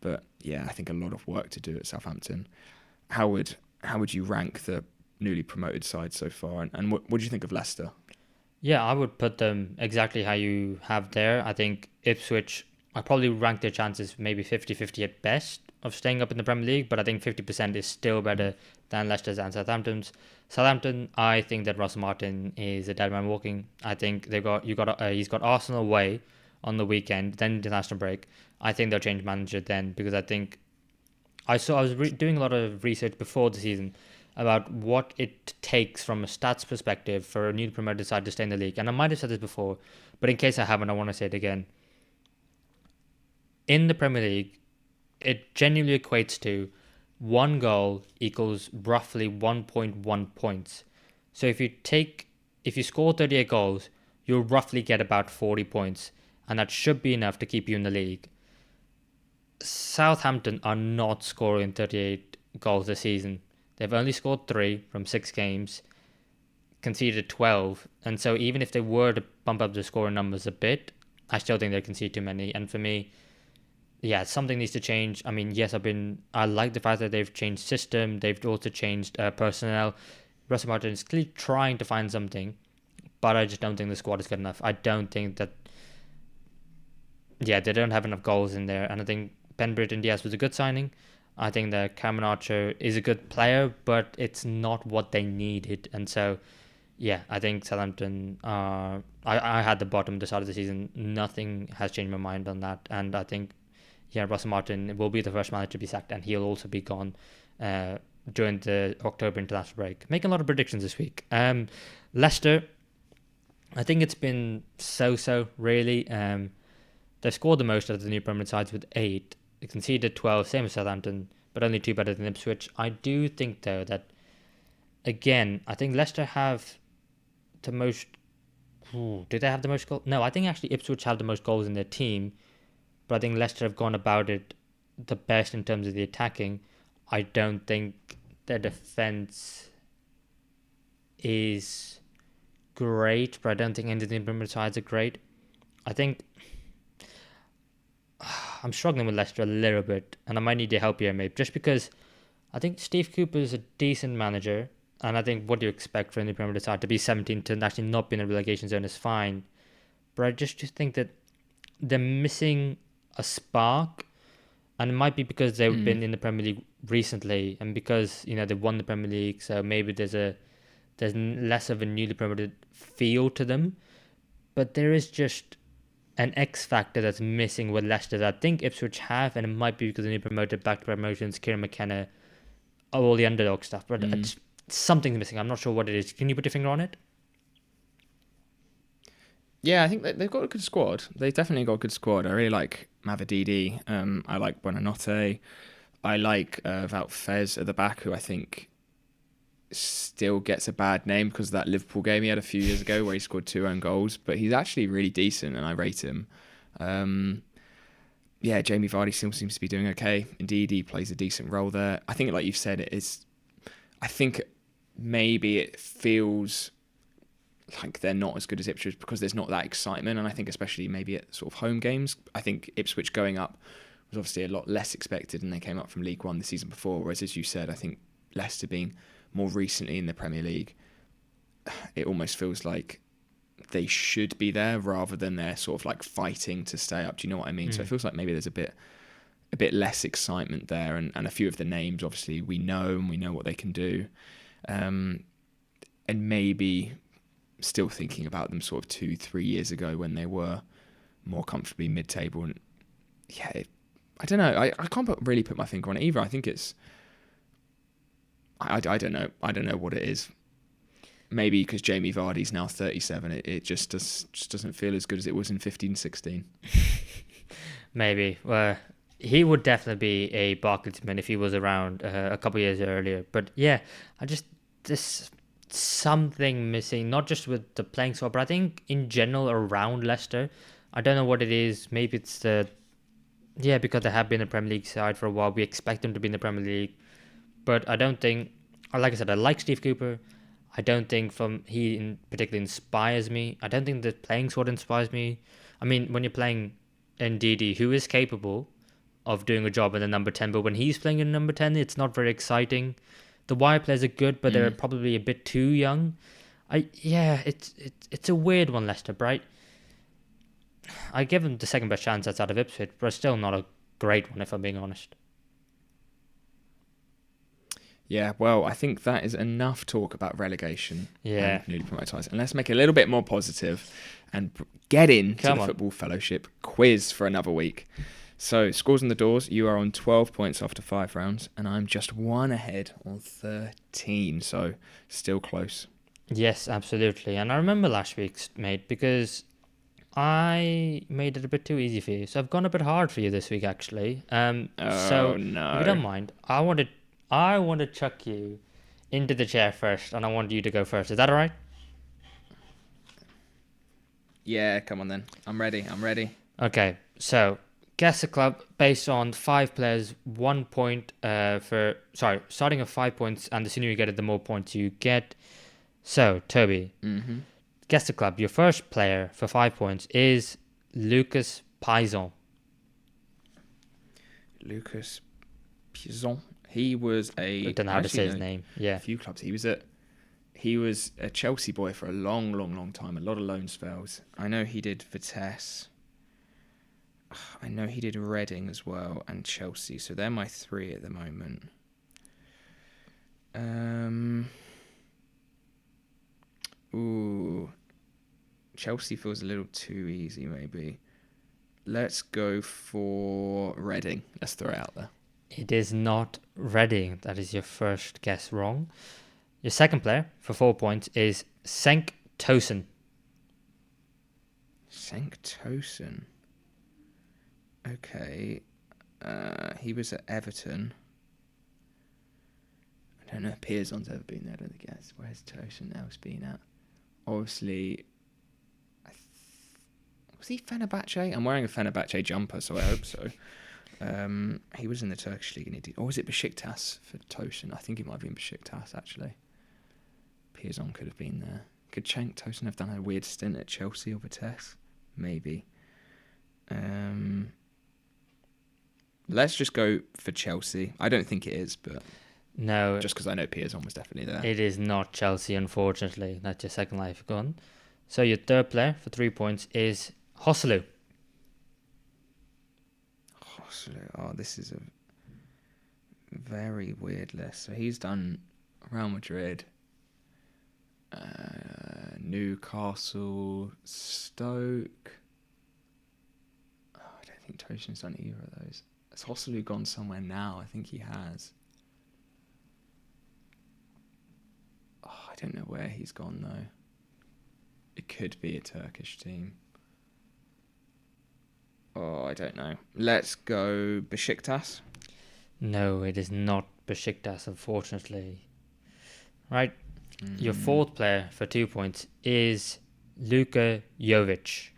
But yeah, I think a lot of work to do at Southampton. How would you rank the newly promoted side so far, and what do you think of Leicester? Yeah, I would put them exactly how you have there. I think Ipswich, I probably rank their chances maybe 50-50 at best of staying up in the Premier League, but I think 50% is still better than Leicester's and Southampton's. Southampton, I think that Russell Martin is a dead man walking. I think he's got Arsenal away on the weekend, then international break. I think they'll change manager then, because I think I was doing a lot of research before the season about what it takes from a stats perspective for a newly promoted side to stay in the league. And I might have said this before, but in case I haven't, I want to say it again. In the Premier League, it genuinely equates to 1 goal equals roughly 1.1 points. So if you score 38 goals, you'll roughly get about 40 points, and that should be enough to keep you in the league. Southampton are not scoring 38 goals this season. They've only scored 3 from 6 games, conceded 12, and so even if they were to bump up the scoring numbers a bit, I still think they concede too many. And for me, yeah, something needs to change. I mean, yes, I like the fact that they've changed system. They've also changed personnel. Russell Martin is clearly trying to find something, but I just don't think the squad is good enough. I don't think that, yeah, they don't have enough goals in there. And I think Ben Britton Diaz was a good signing. I think that Cameron Archer is a good player, but it's not what they needed. And so, yeah, I think Southampton, I had the bottom at the start of the season. Nothing has changed my mind on that. And I think, yeah, Russell Martin will be the first manager to be sacked, and he'll also be gone during the October international break. Making a lot of predictions this week. Leicester, I think it's been so-so, really. They've scored the most out of the new permanent sides with 8. They conceded 12, same as Southampton, but only 2 better than Ipswich. I do think, though, that, again, I think Leicester have the most... do they have the most goals? No, I think actually Ipswich have the most goals in their team, but I think Leicester have gone about it the best in terms of the attacking. I don't think their defence is great, but I don't think any of the improvement sides are great. I think I'm struggling with Leicester a little bit, and I might need your help here, mate, just because I think Steve Cooper is a decent manager, and I think what do you expect from the Premier League side to be 17 to actually not be in a relegation zone is fine. But I just think that they're missing a spark, and it might be because they've been in the Premier League recently, and because they won the Premier League, so maybe there's less of a newly promoted feel to them. But there is just an X factor that's missing with Leicester that I think Ipswich have, and it might be because they promoted back to promotions, Kieran McKenna, all the underdog stuff. But something's missing. I'm not sure what it is. Can you put your finger on it? Yeah, I think they've got a good squad. They've definitely got a good squad. I really like Mavididi. I like Buonanotte. I like Wout Fez at the back, who I think still gets a bad name because of that Liverpool game he had a few years ago where he scored 2 own goals. But he's actually really decent, and I rate him. Yeah, Jamie Vardy still seems to be doing okay. Indeed, he plays a decent role there. I think, like you've said, I think maybe it feels like they're not as good as Ipswich because there's not that excitement, and I think especially maybe at sort of home games, I think Ipswich going up was obviously a lot less expected, and they came up from League One the season before, whereas as you said, I think Leicester being more recently in the Premier League, it almost feels like they should be there rather than they're sort of like fighting to stay up. Do you know what I mean? So it feels like maybe there's a bit less excitement there, and a few of the names obviously we know, and we know what they can do, and maybe still thinking about them sort of 2-3 years ago when they were more comfortably mid-table. And yeah, I don't know. I can't really put my finger on it either. I think it's... I don't know. I don't know what it is. Maybe because Jamie Vardy's now 37, it just doesn't feel as good as it was in 15-16. Maybe. Well, he would definitely be a Barclays man if he was around a couple of years earlier. But yeah, there's something missing, not just with the playing style, but I think in general around Leicester. I don't know what it is. Maybe it's because they have been in the Premier League side for a while. We expect them to be in the Premier League. But I don't think, like I said, I like Steve Cooper. I don't think he particularly inspires me. I don't think the playing squad inspires me. I mean, when you're playing Ndidi, who is capable of doing a job in the number 10, but when he's playing in number 10, it's not very exciting. The wide players are good, but they're probably a bit too young. It's a weird one, Leicester, Bright. I give them the second best chance that's out of Ipswich, but still not a great one, if I'm being honest. Yeah, well, I think that is enough talk about relegation and newly promoted sides. And let's make it a little bit more positive and get into the Football Fellowship quiz for another week. So, scores on the doors. You are on 12 points after 5 rounds, and I'm just 1 ahead on 13. So, still close. Yes, absolutely. And I remember last week's, mate, because I made it a bit too easy for you. So, I've gone a bit hard for you this week, actually. No. If you don't mind, I want to chuck you into the chair first, and I want you to go first. Is that all right? Yeah, come on then. I'm ready. Okay, so guess a club based on 5 players, 1 point starting at 5 points, and the sooner you get it, the more points you get. So, Toby, guess the club. Your first player for 5 points is Lucas Payson. Lucas Payson. He was I don't know how to say his name. Yeah. A few clubs. He was a Chelsea boy for a long, long, long time. A lot of loan spells. I know he did Vitesse. I know he did Reading as well and Chelsea. So they're my 3 at the moment. Chelsea feels a little too easy, maybe. Let's go for Reading. Let's throw it out there. It is not Reading. That is your first guess wrong. Your second player for 4 points is Cenk Tosun. Cenk Tosun. Okay. He was at Everton. I don't know if Pearson's ever been there. I don't think he has. Where's Tosun else been at? Obviously, was he Fenerbahce? I'm wearing a Fenerbahce jumper, so I hope so. He was in the Turkish league, or was it Besiktas for Tosun? I think it might have been Besiktas, actually. Pearson could have been there. Could Cenk Tosun have done a weird stint at Chelsea or Vitesse? Maybe. Let's just go for Chelsea. I don't think it is, but no, just because I know Pearson was definitely there. It is not Chelsea, unfortunately. That's your second life gone. So your third player for 3 points is Joselu. Oh, this is a very weird list. So he's done Real Madrid, Newcastle, Stoke. Oh, I don't think Tosun's done either of those. Has Joselu gone somewhere now? I think he has. Oh, I don't know where he's gone though. It could be a Turkish team. Oh, I don't know. Let's go Besiktas. No, it is not Besiktas, unfortunately. Right. Your fourth player for 2 points is Luka Jovic.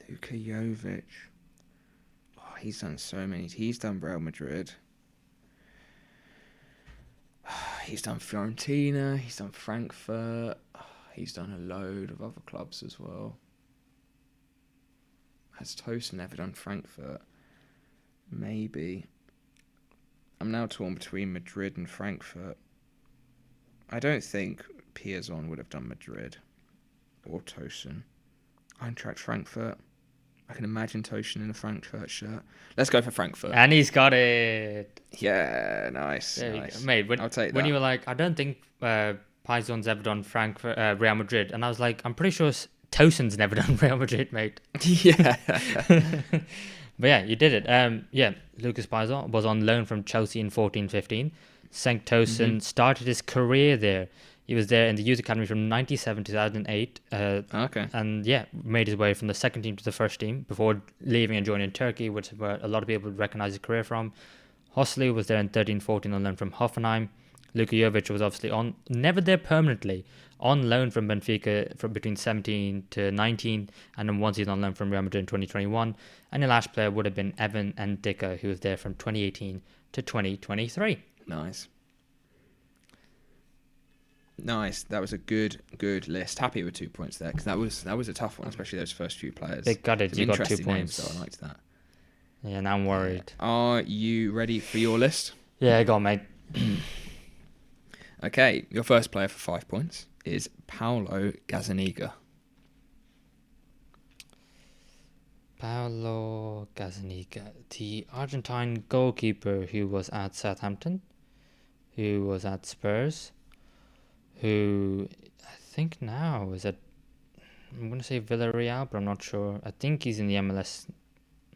Luka Jovic. Oh, he's done so many. He's done Real Madrid. He's done Fiorentina. He's done Frankfurt. He's done a load of other clubs as well. Has Tosun ever done Frankfurt? Maybe. I'm now torn between Madrid and Frankfurt. I don't think Pearson would have done Madrid or Tosun. Eintracht Frankfurt. I can imagine Tosun in a Frankfurt shirt. Let's go for Frankfurt. And he's got it. Yeah, nice. Mate, I'll take that. When you were like, I don't think Pearson's ever done Real Madrid, and I was like, I'm pretty sure Tosin's never done Real Madrid, mate. Yeah. But yeah, you did it. Lucas Pizarro was on loan from Chelsea in 14-15. St. Tosin started his career there. He was there in the youth academy from 97 to 2008. Okay. And yeah, made his way from the second team to the first team before leaving and joining Turkey, which is where a lot of people would recognize his career from. Hossley was there in 13-14 on loan from Hoffenheim. Luka Jovic was obviously never there permanently, on loan from Benfica from between 17 to 19, and then one season on loan from Real Madrid in 2021. And the last player would have been Evan Ndicka, who was there from 2018 to 2023. Nice. That was a good list. Happy with 2 points there, because that was a tough one, especially those first few players. They got it. Some You got 2 interesting points. names, so I liked that. Yeah, now I'm worried. Are you ready for your list? Yeah, go on, mate. Okay, your first player for 5 points is Paulo Gazzaniga. Paulo Gazzaniga, the Argentine goalkeeper who was at Southampton, who was at Spurs, who I think now is at, I'm going to say Villarreal, but I'm not sure. I think he's in the MLS,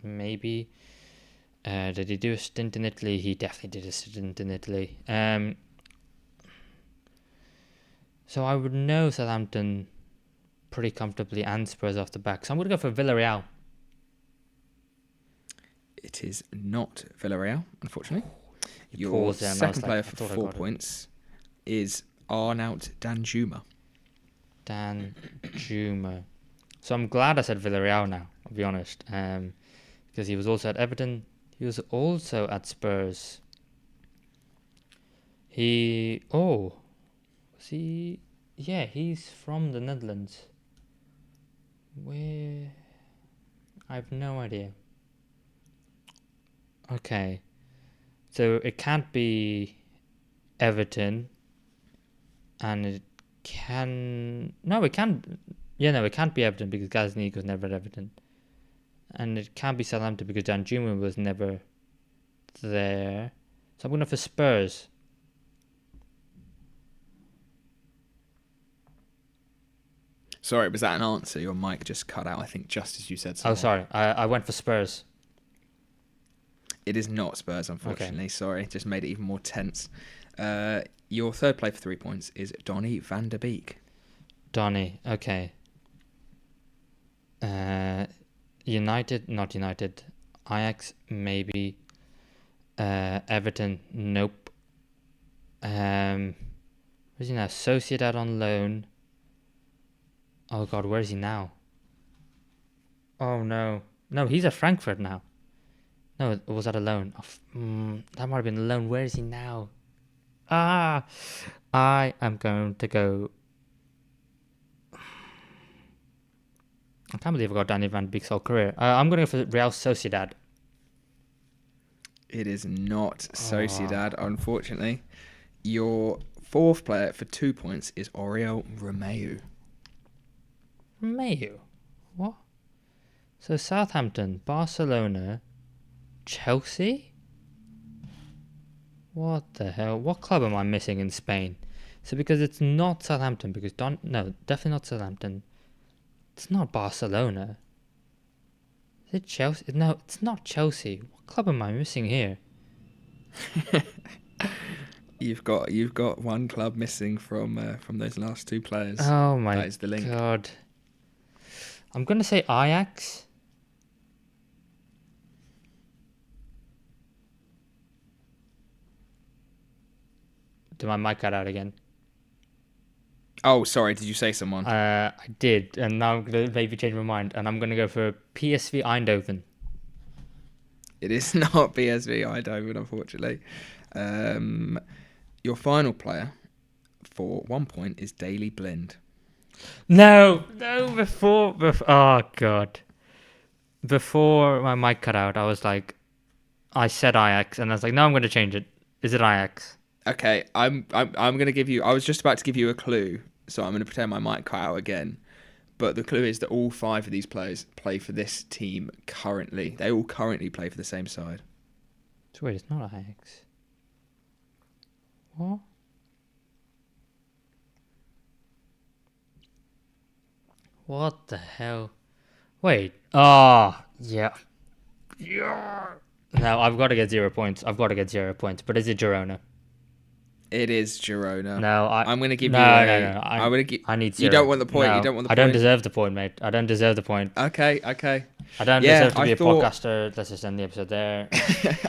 maybe. Did he do a stint in Italy? He definitely did a stint in Italy. So I would know Southampton pretty comfortably and Spurs off the back. So I'm going to go for Villarreal. It is not Villarreal, unfortunately. You Your paused there, and I was second like, player I for thought I 4 got it. points is Arnaut Danjuma. Dan Juma. So I'm glad I said Villarreal now, I'll be honest. Because he was also at Everton. He was also at Spurs. Yeah, he's from the Netherlands. Where? I have no idea. Okay. So it can't be Everton. And it can... No, it can't... Yeah, no, it can't be Everton because Gazaniga was never at Everton. And it can't be Southampton because Dan Juma was never there. So I'm going for Spurs. Sorry, was that an answer? Your mic just cut out, I think, just as you said something. Oh, sorry. I went for Spurs. It is not Spurs, unfortunately. Okay. Sorry, just made it even more tense. Your third play for 3 points is Donny van der Beek. Donny. Okay. United, not United. Ajax, maybe. Everton, nope. Where's he now? Sociedad on loan. Oh god, where is he now? Oh no. No, he's at Frankfurt now. No, was that a loan? That might have been a loan. Where is he now? I am going to go... I can't believe I got Danny Van Beek's whole career. I'm going to go for Real Sociedad. It is not Sociedad, unfortunately. Your fourth player for 2 points is Oriol Romeu. Romeu? What? So Southampton, Barcelona, Chelsea? What the hell? What club am I missing in Spain? So because it's not Southampton, because no, definitely not Southampton. It's not Barcelona. Is it Chelsea? No, it's not Chelsea. What club am I missing here? You've got one club missing from those last two players. Oh my That is the link. god. I'm gonna say Ajax. Did my mic cut out again? Oh, sorry. Did you say someone? I did, and now I'm gonna maybe change my mind, and I'm gonna go for PSV Eindhoven. It is not PSV Eindhoven, unfortunately. Your final player for 1 point is Daley Blind. No, before, oh god. Before my mic cut out, I was like, I said Ajax, and I was like, no, I'm gonna change it. Is it Ajax? Okay, I'm gonna give you. I was just about to give you a clue, so I'm gonna pretend my mic cut out again. But the clue is that all 5 of these players play for this team currently. They all currently play for the same side. So wait, it's not Ajax. What? What the hell? Wait. Oh, yeah. Yeah. No, I've got to get 0 points. But is it Girona? It is Girona. No, I'm going to give you no, a. no, no. I'm going to give. I need You 0. don't want the point. You No, don't want the I point. don't deserve the point, mate. I don't deserve the point. Okay. I don't Yeah, deserve to be I a thought- podcaster. Let's just end the episode there.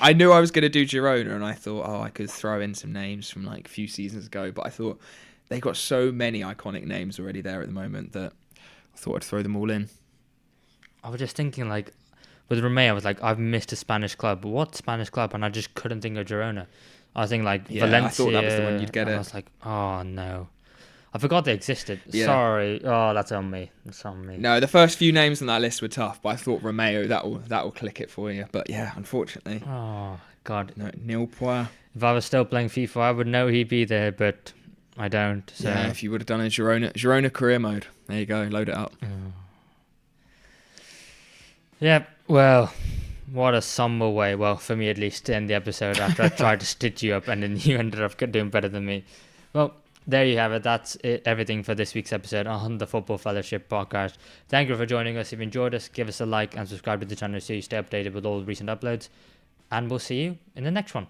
I knew I was going to do Girona, and I thought, I could throw in some names from like a few seasons ago. But I thought they got so many iconic names already there at the moment that I thought I'd throw them all in. I was just thinking, like, with Romeo, I was like, I've missed a Spanish club. What Spanish club? And I just couldn't think of Girona. I was thinking, like, Yeah, Valencia. I thought that was the one you'd get and it. I was like, oh, no. I forgot they existed. Yeah. Sorry. Oh, that's on me. That's on me. No, the first few names on that list were tough, but I thought Romeo that'll click it for you. But yeah, unfortunately, Oh, God. no nil point. If I was still playing FIFA, I would know he'd be there, but I don't. So. Yeah, if you would have done a Girona career mode, there you go, load it up. Yeah, well, what a somber way, well, for me at least, to end the episode after I tried to stitch you up and then you ended up doing better than me. Well, there you have it. That's it, everything for this week's episode on the Football Fellowship podcast. Thank you for joining us. If you enjoyed us, give us a like and subscribe to the channel so you stay updated with all the recent uploads. And we'll see you in the next one.